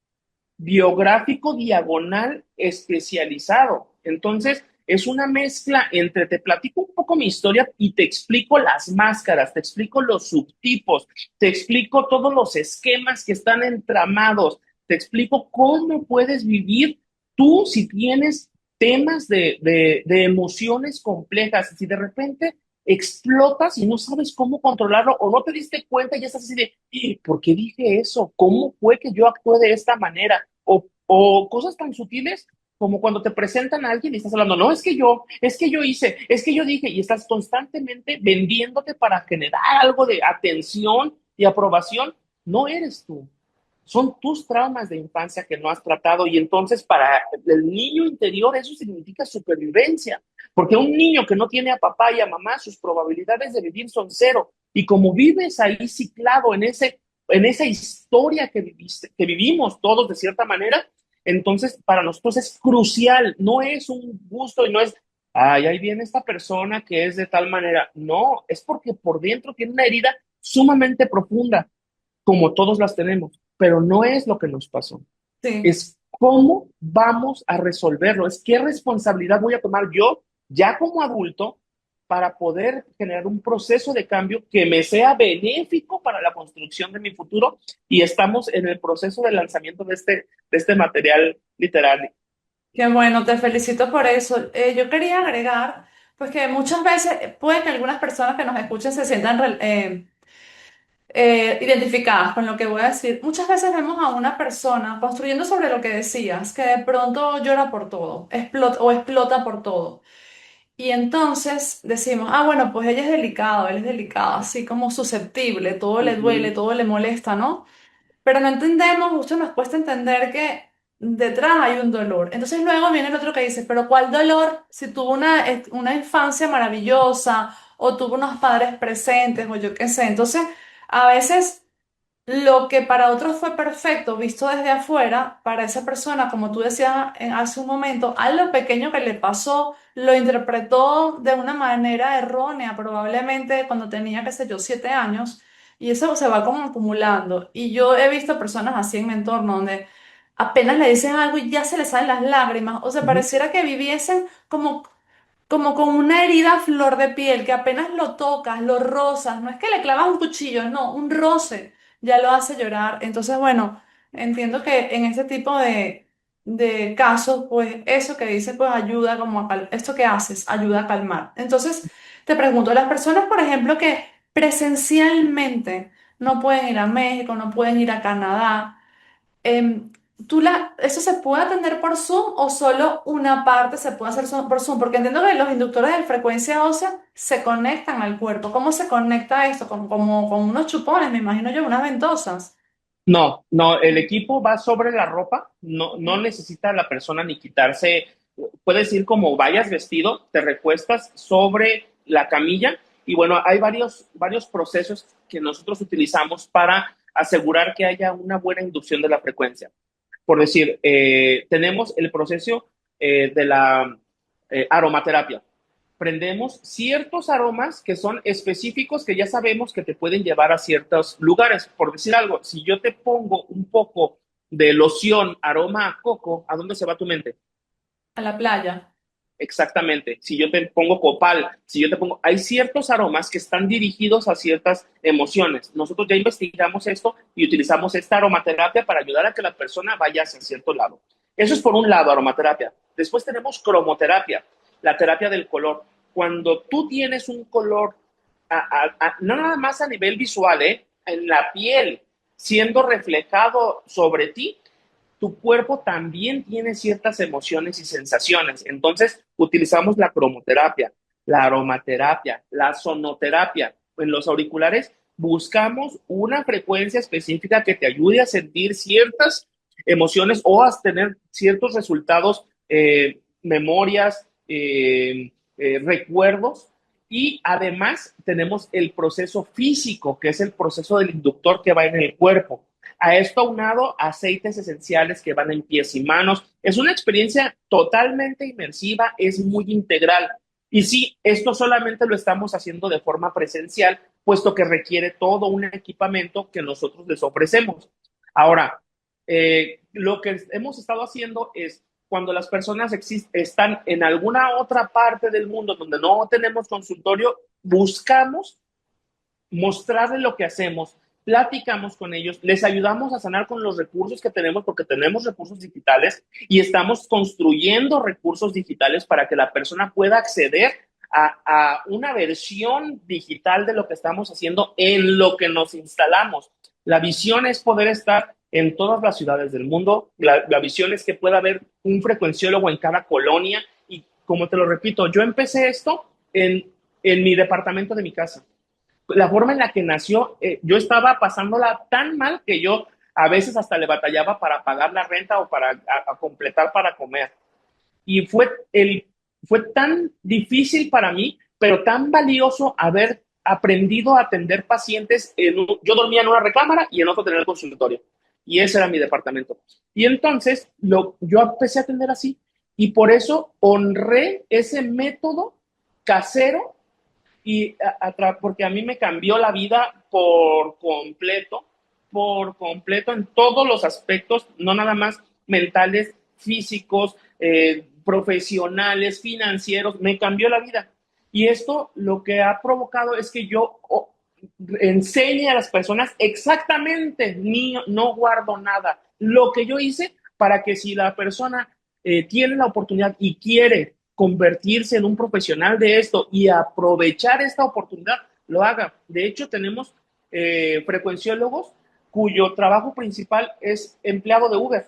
biográfico diagonal especializado. Entonces, es una mezcla entre te platico un poco mi historia y te explico las máscaras, te explico los subtipos, te explico todos los esquemas que están entramados, te explico cómo puedes vivir tú si tienes temas de emociones complejas, si de repente explotas y no sabes cómo controlarlo o no te diste cuenta y ya estás así de, ¿por qué dije eso? ¿Cómo fue que yo actué de esta manera? O cosas tan sutiles como cuando te presentan a alguien y estás hablando, no, es que yo hice, es que yo dije, y estás constantemente vendiéndote para generar algo de atención y aprobación. No eres tú, son tus traumas de infancia que no has tratado y entonces para el niño interior eso significa supervivencia, porque un niño que no tiene a papá y a mamá, sus probabilidades de vivir son cero. Y como vives ahí ciclado en esa historia que vivimos todos de cierta manera, entonces para nosotros es crucial, no es un gusto y no es, ay, ahí viene esta persona que es de tal manera. No, es porque por dentro tiene una herida sumamente profunda, como todos las tenemos, pero no es lo que nos pasó, Sí. es cómo vamos a resolverlo, es qué responsabilidad voy a tomar yo ya como adulto para poder generar un proceso de cambio que me sea benéfico para la construcción de mi futuro y estamos en el proceso de lanzamiento de este material literal. Qué bueno, te felicito por eso. Yo quería agregar, pues que muchas veces puede que algunas personas que nos escuchen se sientan identificadas con lo que voy a decir. Muchas veces vemos a una persona construyendo sobre lo que decías, que de pronto llora por todo, explota o explota por todo. Y entonces decimos, ah, bueno, pues ella es delicado, él es delicado, así como susceptible, todo le duele, Ujú. todo le molesta, ¿no? Pero no entendemos, justo nos cuesta entender que detrás hay un dolor. Entonces luego viene el otro que dice, pero ¿cuál dolor? Si tuvo una infancia maravillosa o tuvo unos padres presentes o yo qué sé. Entonces, a veces lo que para otros fue perfecto visto desde afuera, para esa persona, como tú decías hace un momento, algo pequeño que le pasó, lo interpretó de una manera errónea, probablemente cuando tenía, qué sé yo, 7 años. y eso se va como acumulando. Y yo he visto personas así en mi entorno donde apenas le dicen algo y ya se les salen las lágrimas, o sea, Ujú. pareciera que viviesen como con una herida a flor de piel, que apenas lo tocas, lo rozas, no es que le clavas un cuchillo, no, un roce ya lo hace llorar. Entonces, bueno, entiendo que en este tipo de casos, pues eso que dice, pues ayuda como esto que haces, ayuda a calmar. Entonces, te pregunto, las personas, por ejemplo, que presencialmente no pueden ir a México, no pueden ir a Canadá, em, ¿eso se puede atender por Zoom o solo una parte se puede hacer por Zoom? Porque entiendo que los inductores de frecuencia ósea se conectan al cuerpo. ¿Cómo se conecta esto? Como con unos chupones, me imagino yo, unas ventosas. No, no, el equipo va sobre la ropa, no, no necesita la persona ni quitarse, puedes ir como vayas vestido, te recuestas sobre la camilla y bueno, hay varios procesos que nosotros utilizamos para asegurar que haya una buena inducción de la frecuencia. Por decir, tenemos el proceso de la aromaterapia. Prendemos ciertos aromas que son específicos que ya sabemos que te pueden llevar a ciertos lugares. Por decir algo, si yo te pongo un poco de loción aroma a coco, ¿a dónde se va tu mente? A la playa. Exactamente. Si yo te pongo copal, si yo te pongo, hay ciertos aromas que están dirigidos a ciertas emociones. Nosotros ya investigamos esto y utilizamos esta aromaterapia para ayudar a que la persona vaya hacia cierto lado. Eso es por un lado, aromaterapia. Después tenemos cromoterapia, la terapia del color. Cuando tú tienes un color, no nada más a nivel visual, en la piel, siendo reflejado sobre ti, tu cuerpo también tiene ciertas emociones y sensaciones. Entonces, utilizamos la cromoterapia, la aromaterapia, la sonoterapia. En los auriculares buscamos una frecuencia específica que te ayude a sentir ciertas emociones o a tener ciertos resultados, memorias, recuerdos. Y además tenemos el proceso físico, que es el proceso del inductor que va en el cuerpo. A esto aunado aceites esenciales que van en pies y manos. Es una experiencia totalmente inmersiva, es muy integral. Y sí, esto solamente lo estamos haciendo de forma presencial, puesto que requiere todo un equipamiento que nosotros les ofrecemos. Ahora, lo que hemos estado haciendo es cuando las personas están en alguna otra parte del mundo donde no tenemos consultorio, buscamos mostrarles lo que hacemos, platicamos con ellos, les ayudamos a sanar con los recursos que tenemos, porque tenemos recursos digitales y estamos construyendo recursos digitales para que la persona pueda acceder a una versión digital de lo que estamos haciendo en lo que nos instalamos. La visión es poder estar en todas las ciudades del mundo. La visión es que pueda haber un frecuenciólogo en cada colonia. Y como te lo repito, yo empecé esto en mi departamento de mi casa. La forma en la que nació, yo estaba pasándola tan mal que yo a veces hasta le batallaba para pagar la renta o para completar para comer. Y fue tan difícil para mí, pero tan valioso haber aprendido a atender pacientes. Yo dormía en una recámara y en otro tenía el consultorio. Y ese era mi departamento. Y entonces yo empecé a atender así. Y por eso honré ese método casero y porque a mí me cambió la vida por completo en todos los aspectos, no nada más mentales, físicos, profesionales, financieros, me cambió la vida. Y esto lo que ha provocado es que yo enseñe a las personas exactamente, ni, no guardo nada, lo que yo hice para que si la persona tiene la oportunidad y quiere convertirse en un profesional de esto y aprovechar esta oportunidad, lo haga. De hecho, tenemos frecuenciólogos cuyo trabajo principal es empleado de Uber.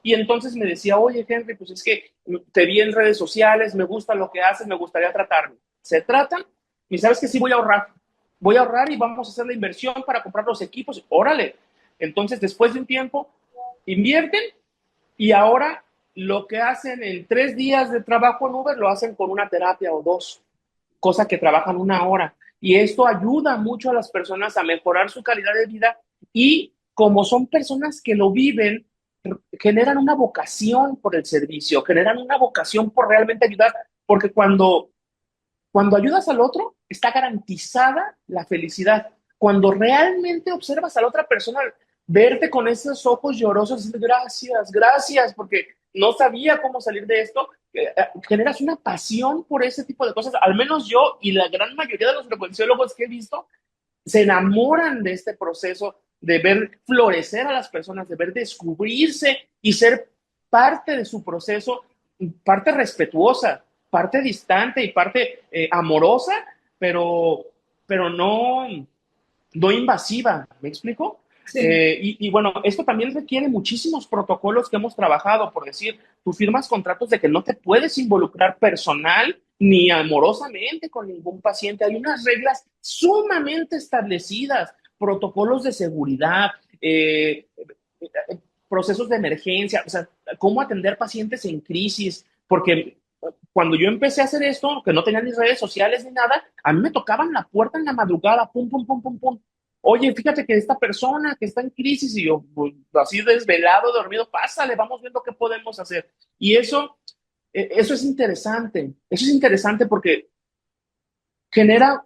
Y entonces me decía, oye, Henry, pues es que te vi en redes sociales, me gusta lo que haces, me gustaría tratarme. Se tratan y sabes que sí voy a ahorrar y vamos a hacer la inversión para comprar los equipos. Órale. Entonces, después de un tiempo, invierten y ahora lo que hacen en 3 días de trabajo en Uber lo hacen con una terapia o dos, cosa que trabajan 1 hora. Y esto ayuda mucho a las personas a mejorar su calidad de vida y como son personas que lo viven, generan una vocación por el servicio, generan una vocación por realmente ayudar, porque cuando ayudas al otro, está garantizada la felicidad. cuando realmente observas a la otra persona, verte con esos ojos llorosos, decir, gracias, gracias, porque no sabía cómo salir de esto, generas una pasión por ese tipo de cosas. Al menos yo y la gran mayoría de los frecuenciólogos que he visto se enamoran de este proceso de ver florecer a las personas, de ver descubrirse y ser parte de su proceso, parte respetuosa, parte distante y parte amorosa, pero, pero no invasiva. ¿Me explico? Sí. Bueno, esto también requiere muchísimos protocolos que hemos trabajado, por decir, tú firmas contratos de que no te puedes involucrar personal ni amorosamente con ningún paciente. Hay unas reglas sumamente establecidas, protocolos de seguridad, procesos de emergencia, o sea, cómo atender pacientes en crisis, porque cuando yo empecé a hacer esto, que no tenía ni redes sociales ni nada, a mí me tocaban la puerta en la madrugada, pum, pum, pum, pum, pum. Oye, fíjate que esta persona que está en crisis y yo, pues, así desvelado, dormido, pásale, vamos viendo qué podemos hacer. Y eso es interesante porque genera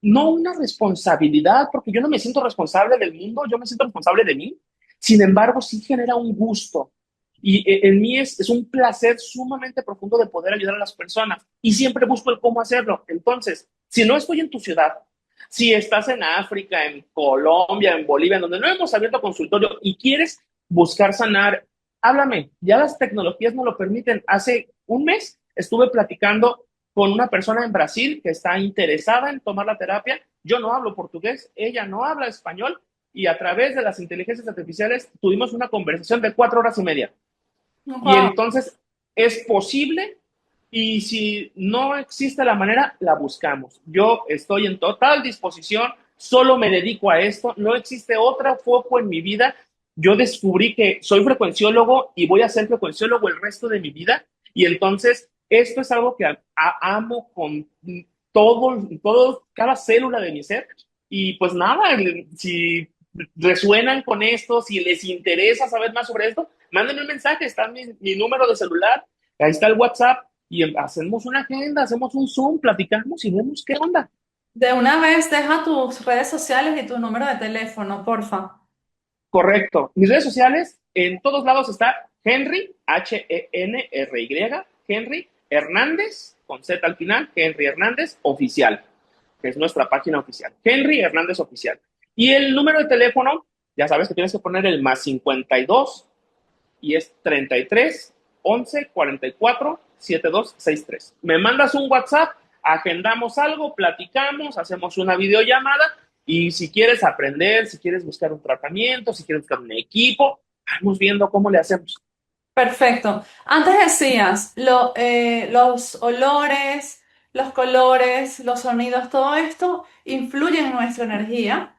no una responsabilidad, porque yo no me siento responsable del mundo, yo me siento responsable de mí. Sin embargo, sí genera un gusto. Y en mí es un placer sumamente profundo de poder ayudar a las personas. Y siempre busco el cómo hacerlo. Entonces, si no estoy en tu ciudad, si estás en África, en Colombia, en Bolivia, en donde no hemos abierto consultorio y quieres buscar sanar, háblame. Ya las tecnologías no lo permiten. Hace un mes estuve platicando con una persona en Brasil que está interesada en tomar la terapia. Yo no hablo portugués, ella no habla español y a través de las inteligencias artificiales tuvimos una conversación de 4 horas y media. Y Wow. entonces es posible y si no existe la manera, la buscamos. Yo estoy en total disposición, solo me dedico a esto, no existe otro foco en mi vida. Yo descubrí que soy frecuenciólogo y voy a ser frecuenciólogo el resto de mi vida y entonces esto es algo que amo con cada célula de mi ser y pues nada, si resuenan con esto, si les interesa saber más sobre esto, mándenme un mensaje, está mi número de celular, ahí está el WhatsApp y hacemos una agenda, hacemos un Zoom, platicamos y vemos qué onda. De una vez deja tus redes sociales y tu número de teléfono, porfa. Correcto. Mis redes sociales, en todos lados está Henry, Henry, Henry Hernández, con Z al final, Henry Hernández Oficial, que es nuestra página oficial. Henry Hernández Oficial. Y el número de teléfono, ya sabes que tienes que poner el más 52 y es 33 11 44 7263. Me mandas un WhatsApp, agendamos algo, platicamos, hacemos una videollamada y si quieres aprender, si quieres buscar un tratamiento, si quieres buscar un equipo, vamos viendo cómo le hacemos. Perfecto. Antes decías, los olores, los colores, los sonidos, todo esto influye en nuestra energía.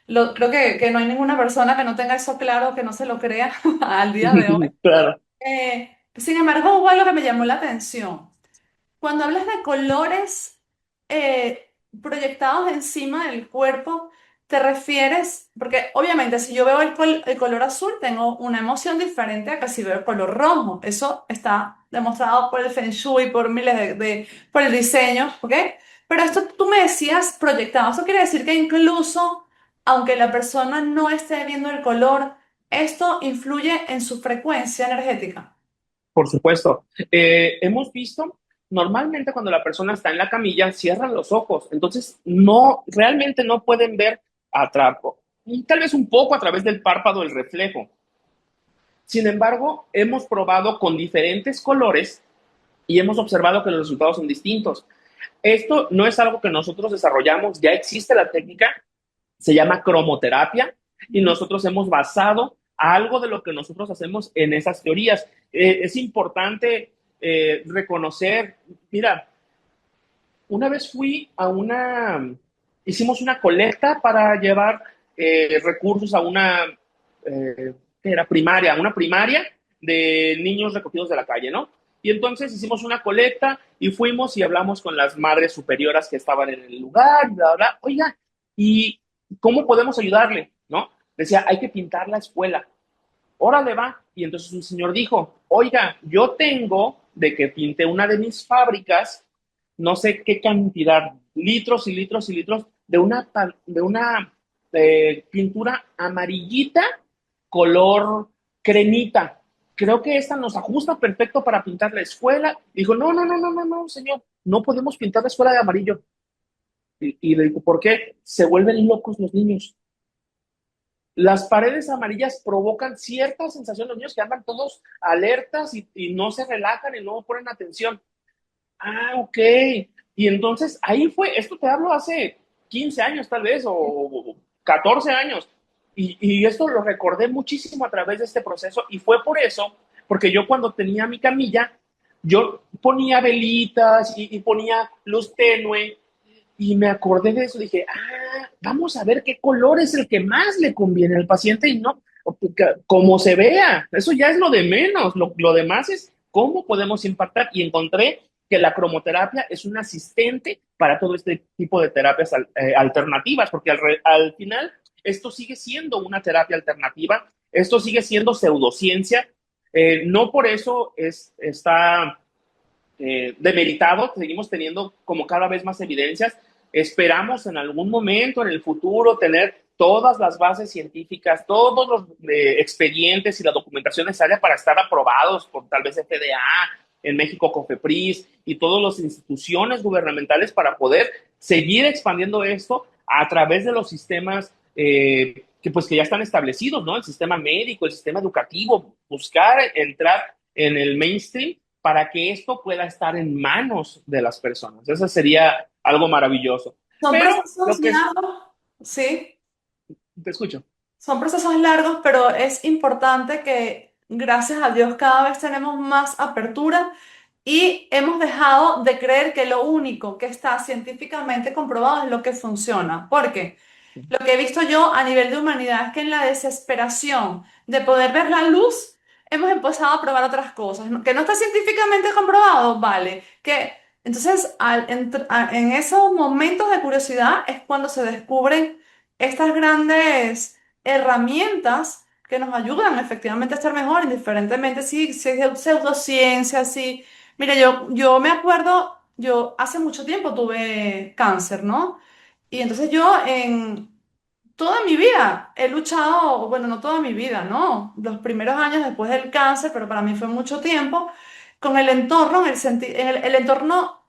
Creo que no hay ninguna persona que no tenga eso claro, que no se lo crea al día de hoy. Claro. Sin embargo, hubo algo que me llamó la atención. Cuando hablas de colores proyectados encima del cuerpo, te refieres, porque obviamente si yo veo el color azul, tengo una emoción diferente a que si veo el color rojo. Eso está demostrado por el Feng Shui, por miles por el diseño, ¿ok? Pero esto tú me decías proyectado. Eso quiere decir que incluso, aunque la persona no esté viendo el color, esto influye en su frecuencia energética. Por supuesto. Hemos visto, normalmente cuando la persona está en la camilla, cierran los ojos, entonces realmente no pueden ver tal vez un poco a través del párpado el reflejo. Sin embargo, hemos probado con diferentes colores y hemos observado que los resultados son distintos. Esto no es algo que nosotros desarrollamos, ya existe la técnica, se llama cromoterapia y nosotros hemos basado algo de lo que nosotros hacemos en esas teorías. Es importante reconocer, mira, una vez hicimos una colecta para llevar recursos a una primaria de niños recogidos de la calle, ¿no? Y entonces hicimos una colecta y fuimos y hablamos con las madres superioras que estaban en el lugar, y bla, bla. Oiga, ¿y cómo podemos ayudarle? ¿No? Decía, hay que pintar la escuela. Órale, va. Y entonces un señor dijo, oiga, yo tengo de que pinte una de mis fábricas, no sé qué cantidad, litros y litros y litros de una pintura amarillita, color cremita. Creo que esta nos ajusta perfecto para pintar la escuela. Dijo, no, no, no, no, no, no, señor, no podemos pintar la escuela de amarillo. Y le digo, ¿por qué? Se vuelven locos los niños. Las paredes amarillas provocan cierta sensación, los niños que andan todos alertas y no se relajan y no ponen atención. Ah, ok. Y entonces ahí fue, esto te hablo hace 15 años tal vez, o 14 años. Y esto lo recordé muchísimo a través de este proceso y fue por eso, porque yo cuando tenía mi camilla, yo ponía velitas y ponía luz tenue y me acordé de eso. Dije, vamos a ver qué color es el que más le conviene al paciente y no como se vea. Eso ya es lo de menos. Lo demás es cómo podemos impactar. Y encontré que la cromoterapia es un asistente para todo este tipo de terapias alternativas, porque al final esto sigue siendo una terapia alternativa, esto sigue siendo pseudociencia, no por eso está demeritado, seguimos teniendo como cada vez más evidencias. Esperamos en algún momento en el futuro tener todas las bases científicas, todos los expedientes y la documentación necesaria para estar aprobados por tal vez FDA, en México COFEPRIS y todas las instituciones gubernamentales para poder seguir expandiendo esto a través de los sistemas que ya están establecidos, ¿no? El sistema médico, el sistema educativo, buscar entrar en el mainstream para que esto pueda estar en manos de las personas. Eso sería algo maravilloso. Son Pero procesos lo que es, largos, sí, te escucho. son procesos largos, pero es importante que, gracias a Dios, cada vez tenemos más apertura y hemos dejado de creer que lo único que está científicamente comprobado es lo que funciona. ¿Por qué? Lo que he visto yo a nivel de humanidad es que en la desesperación de poder ver la luz, hemos empezado a probar otras cosas. Que no está científicamente comprobado, vale. Entonces, en esos momentos de curiosidad es cuando se descubren estas grandes herramientas que nos ayudan efectivamente a estar mejor, indiferentemente si es pseudociencia, si... Mira, yo me acuerdo, yo hace mucho tiempo tuve cáncer, ¿no? Y entonces yo en toda mi vida he luchado, bueno, no toda mi vida, ¿no? Los primeros años después del cáncer, pero para mí fue mucho tiempo, con el entorno, el entorno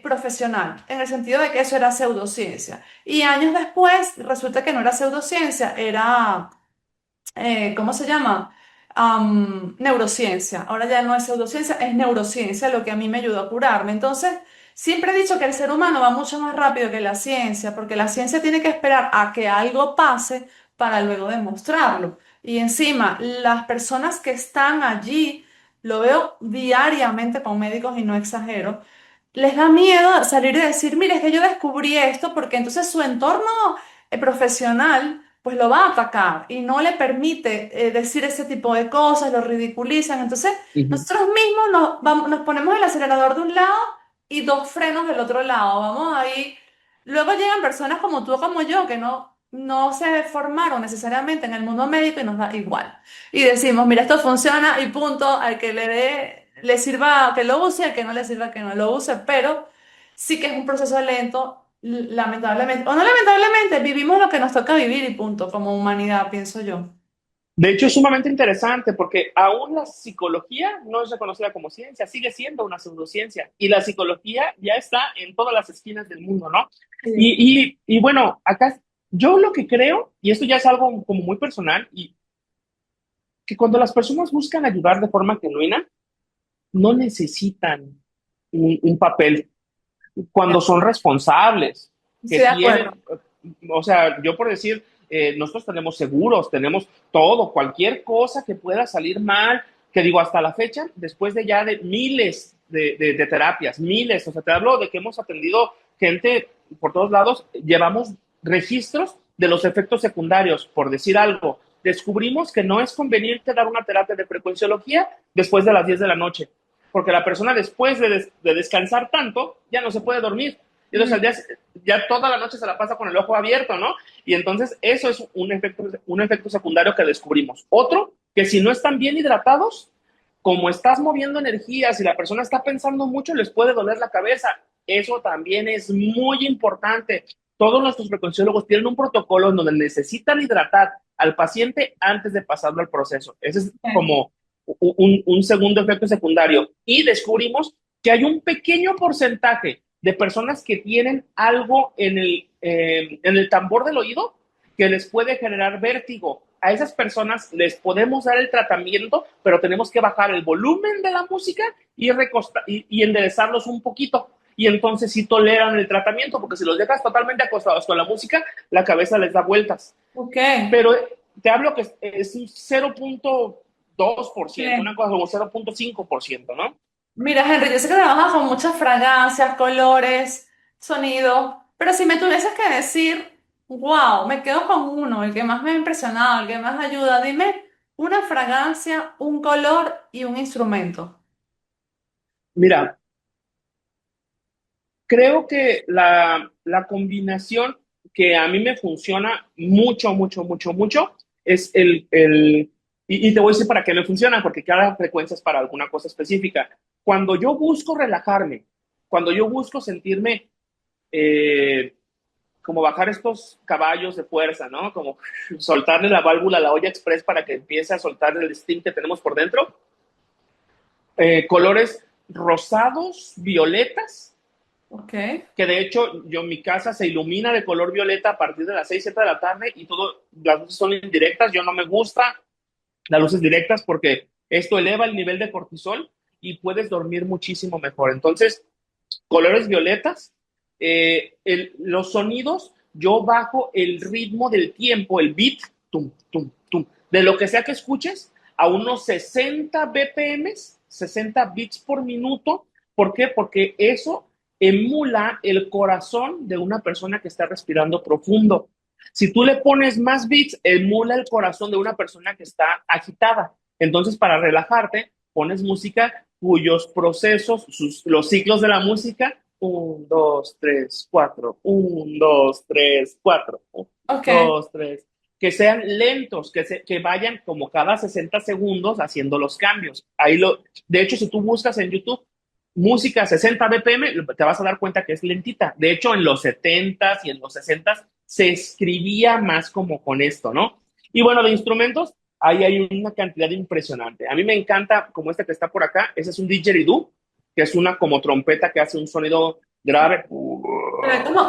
profesional, en el sentido de que eso era pseudociencia. Y años después resulta que no era pseudociencia, era ¿cómo se llama? Neurociencia. Ahora ya no es pseudociencia, es neurociencia lo que a mí me ayudó a curarme. Entonces, siempre he dicho que el ser humano va mucho más rápido que la ciencia, porque la ciencia tiene que esperar a que algo pase para luego demostrarlo. Y encima, las personas que están allí, lo veo diariamente con médicos y no exagero, les da miedo salir y decir, mire, es que yo descubrí esto, porque entonces su entorno profesional pues lo va a atacar y no le permite decir ese tipo de cosas, lo ridiculizan. Entonces, Uh -huh. nosotros mismos nos ponemos el acelerador de un lado y dos frenos del otro lado. Vamos ahí. Luego llegan personas como tú o como yo que no se formaron necesariamente en el mundo médico y nos da igual. Y decimos, mira, esto funciona y punto, al que le sirva que lo use, al que no le sirva que no lo use, pero sí que es un proceso lento, lamentablemente, o no lamentablemente, vivimos lo que nos toca vivir y punto, como humanidad, pienso yo. De hecho, es sumamente interesante porque aún la psicología no es reconocida como ciencia, sigue siendo una pseudociencia y la psicología ya está en todas las esquinas del mundo, ¿no? Sí. Y bueno, acá yo lo que creo, y esto ya es algo como muy personal, y que cuando las personas buscan ayudar de forma genuina, no necesitan un papel. Cuando son responsables, que Estoy de tienen, acuerdo. o sea, yo por decir, nosotros tenemos seguros, tenemos todo, cualquier cosa que pueda salir mal, que digo, hasta la fecha, después de ya de miles de terapias, miles, o sea, te hablo de que hemos atendido gente por todos lados, llevamos registros de los efectos secundarios, por decir algo, descubrimos que no es conveniente dar una terapia de frecuenciología después de las 10 de la noche, porque la persona después de descansar tanto ya no se puede dormir. Y entonces al día, ya toda la noche se la pasa con el ojo abierto, ¿no? Y entonces eso es un efecto secundario que descubrimos. Otro, que si no están bien hidratados, como estás moviendo energías y la persona está pensando mucho, les puede doler la cabeza. Eso también es muy importante. todos nuestros frecuenciólogos tienen un protocolo en donde necesitan hidratar al paciente antes de pasarlo al proceso. Ese es Ok. como un segundo efecto secundario. Y descubrimos que hay un pequeño porcentaje de personas que tienen algo en el tambor del oído que les puede generar vértigo. A esas personas les podemos dar el tratamiento, pero tenemos que bajar el volumen de la música y enderezarlos un poquito. Y entonces sí toleran el tratamiento, porque si los dejas totalmente acostados con la música, la cabeza les da vueltas. Ok. Pero te hablo que es un 0.2%, una Ok. cosa como 0.5%, ¿no? Mira, Henry, yo sé que trabajas con muchas fragancias, colores, sonido, pero si me tuvieses que decir, wow, me quedo con uno, el que más me ha impresionado, el que más ayuda, dime una fragancia, un color y un instrumento. Mira, creo que la combinación que a mí me funciona mucho, mucho, mucho, mucho es y te voy a decir para qué me funciona, porque cada frecuencia es para alguna cosa específica. Cuando yo busco relajarme, cuando yo busco sentirme eh, como bajar estos caballos de fuerza, ¿no? Como soltarle la válvula a la olla express para que empiece a soltar el steam que tenemos por dentro. Colores rosados, violetas, Ok, que de hecho yo mi casa se ilumina de color violeta a partir de las 6 7 de la tarde y todo, las luces son indirectas, yo no me gusta las luces directas porque esto eleva el nivel de cortisol y puedes dormir muchísimo mejor. Entonces, colores violetas, los sonidos, yo bajo el ritmo del tiempo, el beat, tum, tum, tum, de lo que sea que escuches, a unos 60 BPM, 60 beats por minuto. ¿Por qué? Porque eso emula el corazón de una persona que está respirando profundo. Si tú le pones más beats, emula el corazón de una persona que está agitada. Entonces, para relajarte, pones música cuyos procesos, los ciclos de la música, 1, 2, 3, 4, 1, 2, 3, 4, 1, ok, 2, 3, que sean lentos, que vayan como cada 60 segundos haciendo los cambios. De hecho, si tú buscas en YouTube música 60 BPM, te vas a dar cuenta que es lentita. De hecho, en los 70s y en los 60s se escribía más como con esto, ¿no? Y bueno, de instrumentos, ahí hay una cantidad impresionante. A mí me encanta, como este que está por acá, ese es un didgeridoo, que es una como trompeta que hace un sonido grave.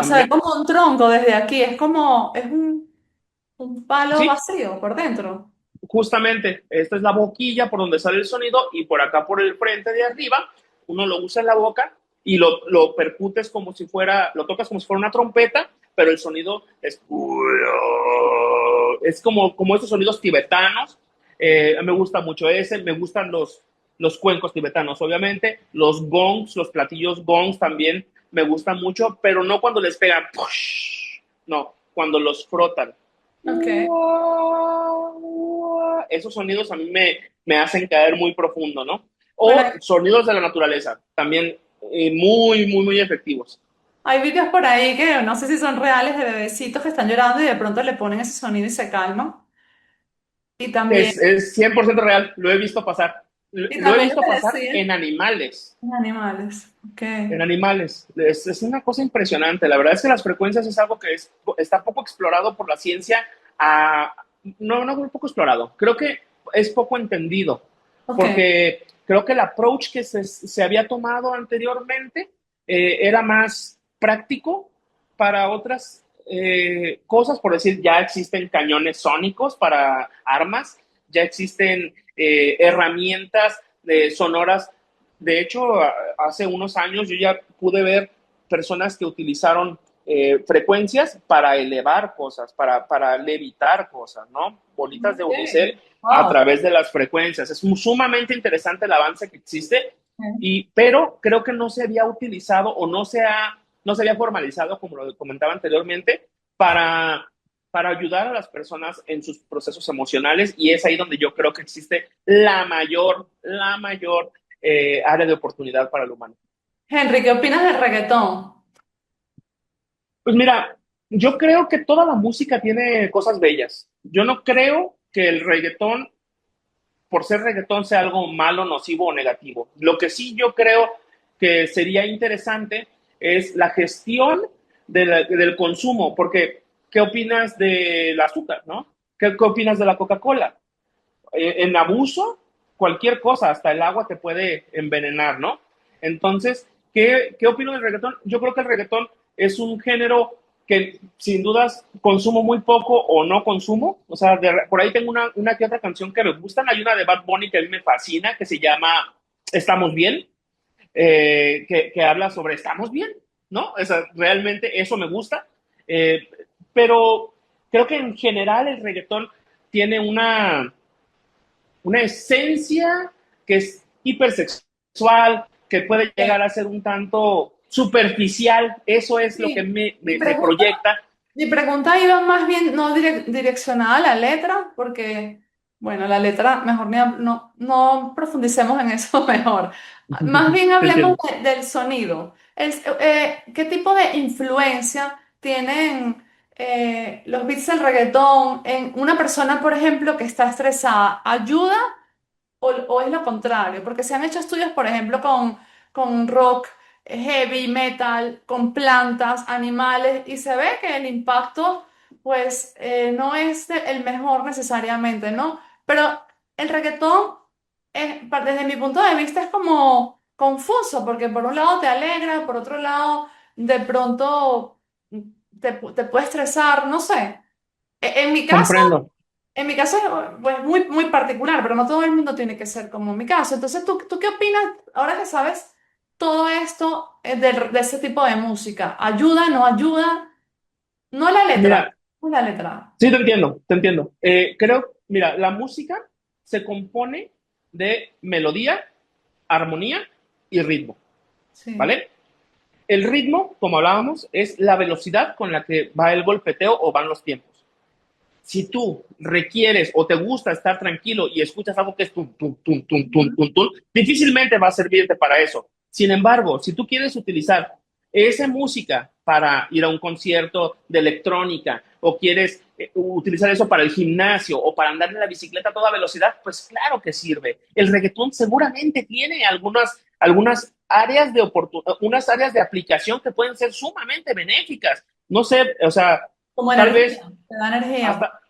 se ve como un tronco desde aquí, es como, es un palo Sí, vacío por dentro. justamente, esta es la boquilla por donde sale el sonido y por acá por el frente de arriba, uno lo usa en la boca y lo percutes como si fuera, lo tocas como si fuera una trompeta, pero el sonido es como esos sonidos tibetanos. Me gusta mucho ese, me gustan los cuencos tibetanos, obviamente, los gongs, los platillos gongs también me gustan mucho, pero no cuando les pegan, ¡push! No, cuando los frotan. Ok. Esos sonidos a mí me hacen caer muy profundo, ¿no? Bueno, O sonidos de la naturaleza, también muy, muy, muy efectivos. hay vídeos por ahí que no sé si son reales de bebecitos que están llorando y de pronto le ponen ese sonido y se calman. Y también, Es 100% real, lo he visto pasar. y Lo he también visto le pasar decían en animales. Ok. en animales. Es una cosa impresionante. La verdad es que las frecuencias es algo que está poco explorado por la ciencia. A, no, no poco explorado. Creo que es poco entendido. Ok. Porque creo que el approach que se había tomado anteriormente era más práctico para otras cosas. Por decir, ya existen cañones sónicos para armas, ya existen herramientas sonoras. De hecho, hace unos años yo ya pude ver personas que utilizaron frecuencias para elevar cosas, para levitar cosas, ¿no? Bolitas de Ok. unicel a Wow. través de las frecuencias. Es sumamente interesante el avance que existe, pero creo que no se había utilizado o no se había formalizado, como lo comentaba anteriormente, para ayudar a las personas en sus procesos emocionales y es ahí donde yo creo que existe la mayor área de oportunidad para el humano. Henry, ¿qué opinas del reggaetón? Pues mira, yo creo que toda la música tiene cosas bellas. Yo no creo que el reggaetón, por ser reggaetón, sea algo malo, nocivo o negativo. Lo que sí yo creo que sería interesante es la gestión del consumo, porque ¿qué opinas del azúcar, no? ¿Qué opinas de la Coca-Cola? En abuso, cualquier cosa, hasta el agua te puede envenenar, ¿no? Entonces, ¿qué opino del reggaetón? Yo creo que el reggaetón es un género que sin dudas consumo muy poco o no consumo. O sea, por ahí tengo una que otra canción que me gustan. Hay una de Bad Bunny que a mí me fascina, que se llama Estamos Bien, que habla sobre estamos bien, ¿no? O sea, realmente eso me gusta. Eh, pero creo que en general el reggaetón tiene una esencia que es hipersexual, que puede llegar a ser un tanto superficial. Eso es lo que Sí, me, mi me, me pregunta, proyecta. mi pregunta iba más bien no direccionada a la letra, porque, bueno, la letra, mejor no profundicemos en eso mejor. Más bien Te hablemos entiendo. del sonido. ¿Qué tipo de influencia tienen los beats del reggaetón en una persona, por ejemplo, que está estresada? ¿Ayuda o es lo contrario? Porque se han hecho estudios, por ejemplo, con rock, heavy metal, con plantas, animales, y se ve que el impacto, pues, no es el mejor necesariamente, ¿no? Pero el reggaetón, desde mi punto de vista, es como confuso, porque por un lado te alegra, por otro lado, de pronto te puede estresar, no sé. En mi caso, Comprendo. en mi caso es pues, muy particular, pero no todo el mundo tiene que ser como mi caso. Entonces, ¿tú qué opinas ahora que sabes todo esto de ese tipo de música? ¿Ayuda, no ayuda? No la letra, Mira, no la letra. sí, te entiendo, te entiendo. Creo, mira, la música se compone de melodía, armonía y ritmo, Sí. ¿vale? El ritmo, como hablábamos, es la velocidad con la que va el golpeteo o van los tiempos. Si tú requieres o te gusta estar tranquilo y escuchas algo que es tum, tum, tum, tum, tum, Ujú. tum, tum, difícilmente va a servirte para eso. Sin embargo, si tú quieres utilizar esa música para ir a un concierto de electrónica o quieres utilizar eso para el gimnasio o para andar en la bicicleta a toda velocidad, pues claro que sirve. El reggaetón seguramente tiene algunas áreas unas áreas de aplicación que pueden ser sumamente benéficas. No sé, o sea, Como tal vez energía, te da energía. hasta,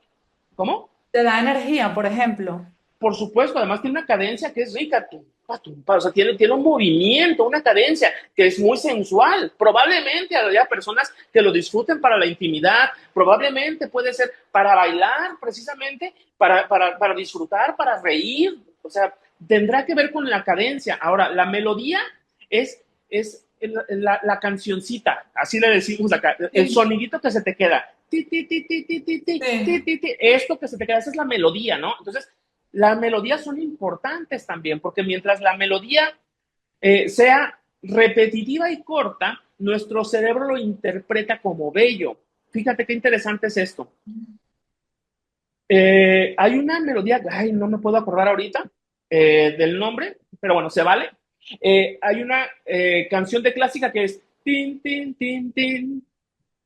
¿cómo? Te da energía, por ejemplo. Por supuesto, además tiene una cadencia que es rica, tumpa, tumpa, o sea, tiene un movimiento, una cadencia que es muy sensual. Probablemente haya personas que lo disfruten para la intimidad, probablemente puede ser para bailar, precisamente, para disfrutar, para reír, o sea, tendrá que ver con la cadencia. Ahora, la melodía es la cancioncita, así le decimos acá, el Sí, sonidito que se te queda. Ti, ti, ti, ti, ti, ti, ti, sí. ti, ti, ti, esto que se te queda, esa es la melodía, ¿no? Entonces, las melodías son importantes también, porque mientras la melodía sea repetitiva y corta, nuestro cerebro lo interpreta como bello. Fíjate qué interesante es esto. Hay una melodía, ay, no me puedo acordar ahorita del nombre, pero bueno, se vale. Hay una canción de clásica que es tin, tin, tin, tin,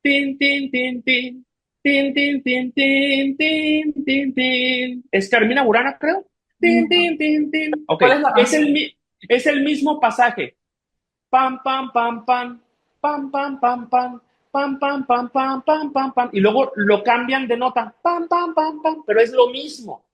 tin, tin, tin, tin, tin, tin, tin, tin, tin, tin, tin. Es Carmina Burana, creo. Tin, No. tin, tin, tin. Ok, ¿Cuál es la es canción? es el mismo pasaje. Pam, pam, pam, pam, pam, pam, pam, pam, pam, pam, pam, pam, pam, pam, pam, y luego lo cambian de nota, pam, pam, pam, pam, pero es lo mismo.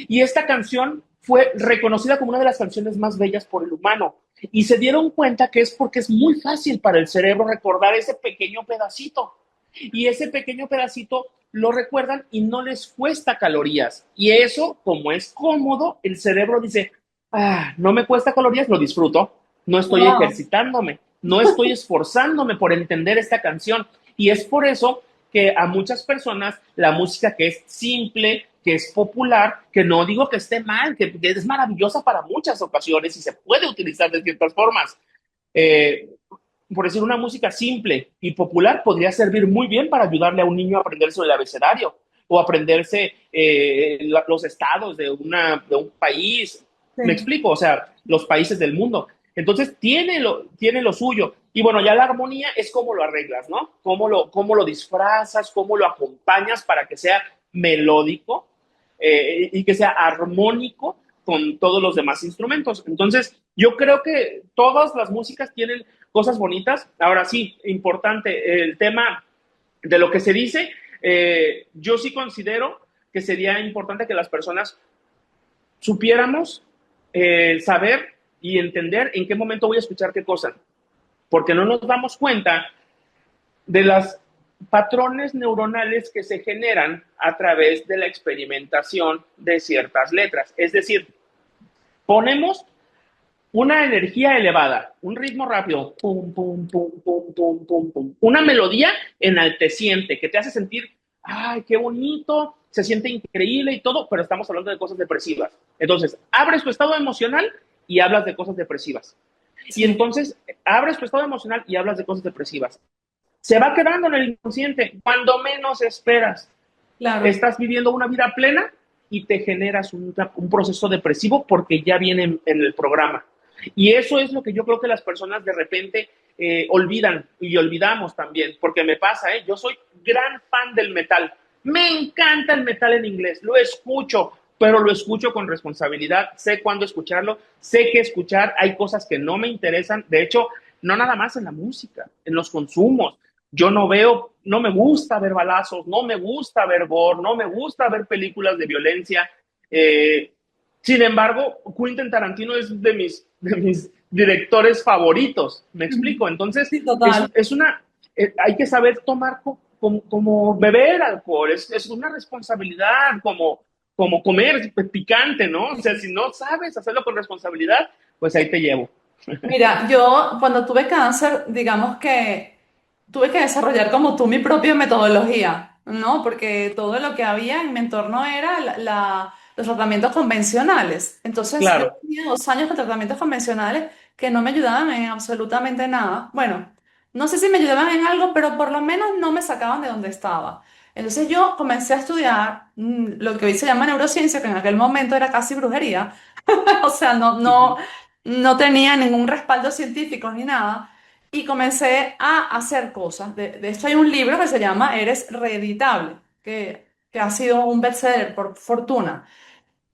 Y esta canción fue reconocida como una de las canciones más bellas por el humano. Y se dieron cuenta que es porque es muy fácil para el cerebro recordar ese pequeño pedacito. Y ese pequeño pedacito lo recuerdan y no les cuesta calorías. Y eso, como es cómodo, el cerebro dice, ah, no me cuesta calorías, lo disfruto. No estoy Wow. ejercitándome, no estoy esforzándome por entender esta canción. Y es por eso que a muchas personas la música que es simple, que es popular, que no digo que esté mal, que es maravillosa para muchas ocasiones y se puede utilizar de ciertas formas. Eh, por decir, una música simple y popular podría servir muy bien para ayudarle a un niño a aprenderse el abecedario o aprenderse los estados de un país. Me Sí. explico, o sea, los países del mundo. Entonces, tiene lo suyo. Y bueno, ya la armonía es cómo lo arreglas, ¿no? Cómo lo disfrazas, cómo lo acompañas para que sea melódico y que sea armónico con todos los demás instrumentos. Entonces, yo creo que todas las músicas tienen cosas bonitas. Ahora sí, importante, el tema de lo que se dice, yo sí considero que sería importante que las personas supiéramos saber y entender en qué momento voy a escuchar qué cosa, porque no nos damos cuenta de los patrones neuronales que se generan a través de la experimentación de ciertas letras. Es decir, ponemos una energía elevada, un ritmo rápido, pum, pum, pum, pum, pum, pum, pum, una melodía enalteciente que te hace sentir, ay, qué bonito, se siente increíble y todo, pero estamos hablando de cosas depresivas. Entonces, abres tu estado emocional y hablas de cosas depresivas. Y Sí, entonces, abres tu estado emocional y hablas de cosas depresivas. Se va quedando en el inconsciente cuando menos esperas. claro. Estás viviendo una vida plena y te generas un proceso depresivo porque ya viene en el programa. Y eso es lo que yo creo que las personas de repente olvidan y olvidamos también, porque me pasa, yo soy gran fan del metal. Me encanta el metal en inglés, lo escucho, pero lo escucho con responsabilidad, sé cuándo escucharlo, sé qué escuchar, hay cosas que no me interesan, de hecho, no nada más en la música, en los consumos. Yo no veo, no me gusta ver balazos, no me gusta ver gore, no me gusta ver películas de violencia. Eh, Sin embargo, Quentin Tarantino es de mis directores favoritos, me explico. Entonces, Sí, total. hay que saber tomar como beber alcohol, es una responsabilidad, como comer picante, ¿no? O sea, si no sabes hacerlo con responsabilidad, pues ahí te llevo. Mira, yo cuando tuve cáncer, digamos que tuve que desarrollar como tú mi propia metodología, ¿no? Porque todo lo que había en mi entorno era los tratamientos convencionales. Entonces, yo Claro. tenía 2 años de tratamientos convencionales que no me ayudaban en absolutamente nada. Bueno, no sé si me ayudaban en algo, pero por lo menos no me sacaban de donde estaba. Entonces yo comencé a estudiar lo que hoy se llama neurociencia, que en aquel momento era casi brujería. O sea, no tenía ningún respaldo científico ni nada. Y comencé a hacer cosas. De hecho, hay un libro que se llama Eres Reeditable, que ha sido un bestseller por fortuna.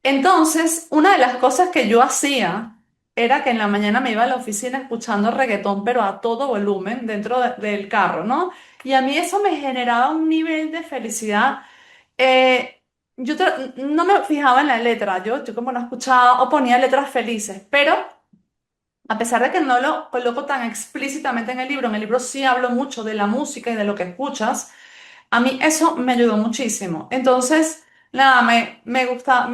Entonces, una de las cosas que yo hacía era que en la mañana me iba a la oficina escuchando reggaetón, pero a todo volumen dentro del carro, ¿no? Y a mí eso me generaba un nivel de felicidad. Eh, no me fijaba en la letra, yo como no escuchaba o ponía letras felices, pero a pesar de que no lo coloco tan explícitamente en el libro sí hablo mucho de la música y de lo que escuchas. A mí eso me ayudó muchísimo. Entonces, nada, me gusta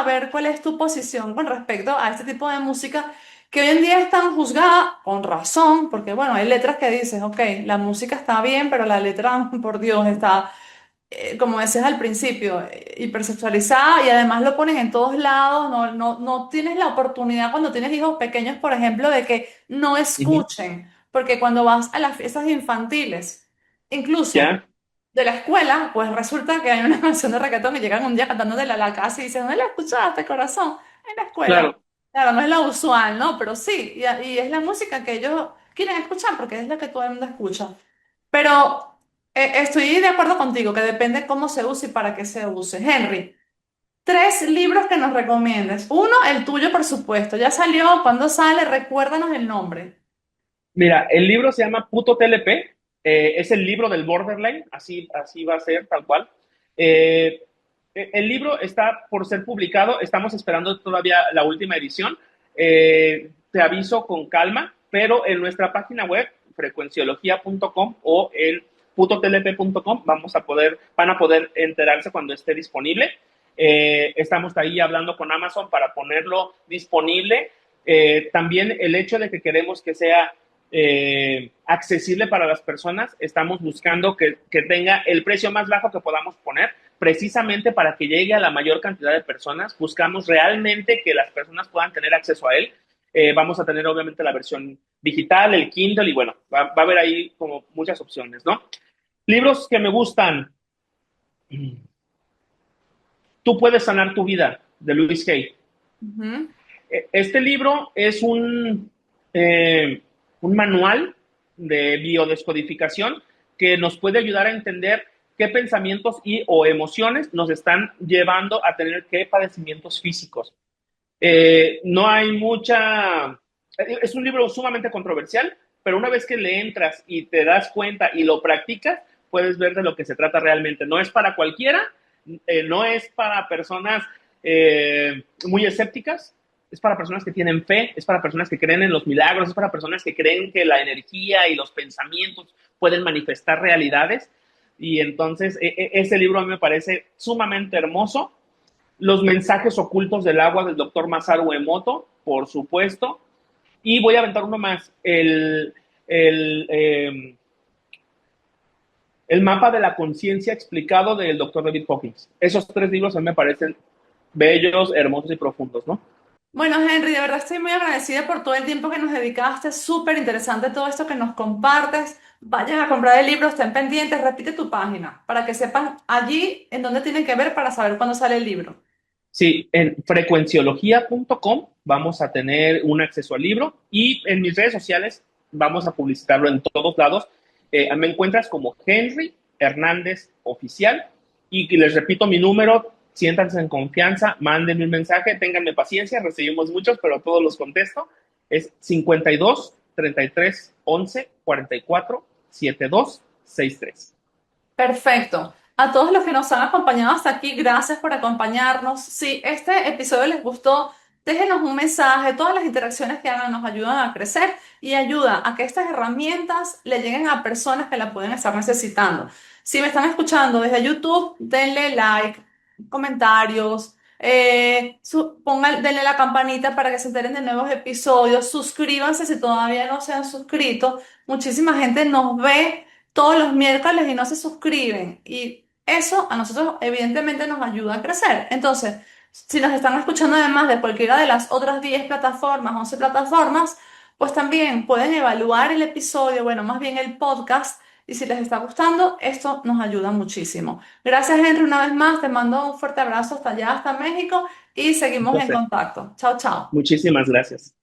ver cuál es tu posición con respecto a este tipo de música que hoy en día es tan juzgada, con razón, porque bueno, hay letras que dices, ok, la música está bien, pero la letra, por Dios, está como decías al principio, hipersexualizada y además lo pones en todos lados, no tienes la oportunidad cuando tienes hijos pequeños, por ejemplo, de que no Ujú. escuchen, porque cuando vas a las fiestas infantiles, incluso Ya, de la escuela, pues resulta que hay una canción de reggaetón y llegan un día cantándole a la casa y dicen, ¿dónde la escuchaste, corazón? En la escuela. claro. Claro, no es la usual, ¿no? Pero sí, y es la música que ellos quieren escuchar porque es la que todo el mundo escucha. Pero estoy de acuerdo contigo, que depende cómo se use y para qué se use. Henry, 3 libros que nos recomiendes. Uno, el tuyo, por supuesto. Ya salió, ¿cuándo sale? Recuérdanos el nombre. Mira, el libro se llama Puto TLP, es el libro del borderline, así va a ser, tal cual. Eh, el libro está por ser publicado, estamos esperando todavía la última edición. Te aviso con calma, pero en nuestra página web, frecuenciología.com o en putotlp.com, van a poder enterarse cuando esté disponible. Estamos ahí hablando con Amazon para ponerlo disponible. También el hecho de que queremos que sea accesible para las personas. Estamos buscando que tenga el precio más bajo que podamos poner, precisamente para que llegue a la mayor cantidad de personas. Buscamos realmente que las personas puedan tener acceso a él. Vamos a tener obviamente la versión digital, el Kindle y bueno, va a haber ahí como muchas opciones, ¿no? Libros que me gustan. Tú puedes sanar tu vida, de Louis Hay. Ujú. Este libro es un manual de biodescodificación que nos puede ayudar a entender qué pensamientos o emociones nos están llevando a tener qué padecimientos físicos. No hay mucha... es un libro sumamente controversial, pero una vez que le entras y te das cuenta y lo practicas, puedes ver de lo que se trata realmente. No es para cualquiera, no es para personas muy escépticas, es para personas que tienen fe, es para personas que creen en los milagros, es para personas que creen que la energía y los pensamientos pueden manifestar realidades. Y entonces ese libro a mí me parece sumamente hermoso. Los mensajes ocultos del agua del doctor Masaru Emoto, por supuesto. Y voy a aventar uno más, el mapa de la conciencia explicado del doctor David Hawkins. Esos tres libros a mí me parecen bellos, hermosos y profundos, ¿no? Bueno, Henry, de verdad estoy muy agradecida por todo el tiempo que nos dedicaste. Súper interesante todo esto que nos compartes. Vayan a comprar el libro, estén pendientes, repite tu página para que sepan allí en dónde tienen que ver para saber cuándo sale el libro. Sí, en frecuenciología.com vamos a tener un acceso al libro y en mis redes sociales vamos a publicitarlo en todos lados. Me encuentras como Henry Hernández Oficial y les repito mi número, siéntanse en confianza, mándenme un mensaje, ténganme paciencia, recibimos muchos, pero todos los contesto. Es 52 33 11 44 72 63. Perfecto. A todos los que nos han acompañado hasta aquí, gracias por acompañarnos. Si este episodio les gustó, déjenos un mensaje. Todas las interacciones que hagan nos ayudan a crecer y ayuda a que estas herramientas le lleguen a personas que la pueden estar necesitando. Si me están escuchando desde YouTube, denle like, comentarios, denle la campanita para que se enteren de nuevos episodios. Suscríbanse si todavía no se han suscrito. Muchísima gente nos ve todos los miércoles y no se suscriben. Y eso a nosotros evidentemente nos ayuda a crecer. Entonces, si nos están escuchando además de cualquiera de las otras 10 plataformas, 11 plataformas, pues también pueden evaluar el episodio, bueno, más bien el podcast. Y si les está gustando, esto nos ayuda muchísimo. Gracias, Henry, una vez más. Te mando un fuerte abrazo hasta allá, hasta México, y Un seguimos en placer. contacto. Chao, chao. Muchísimas gracias.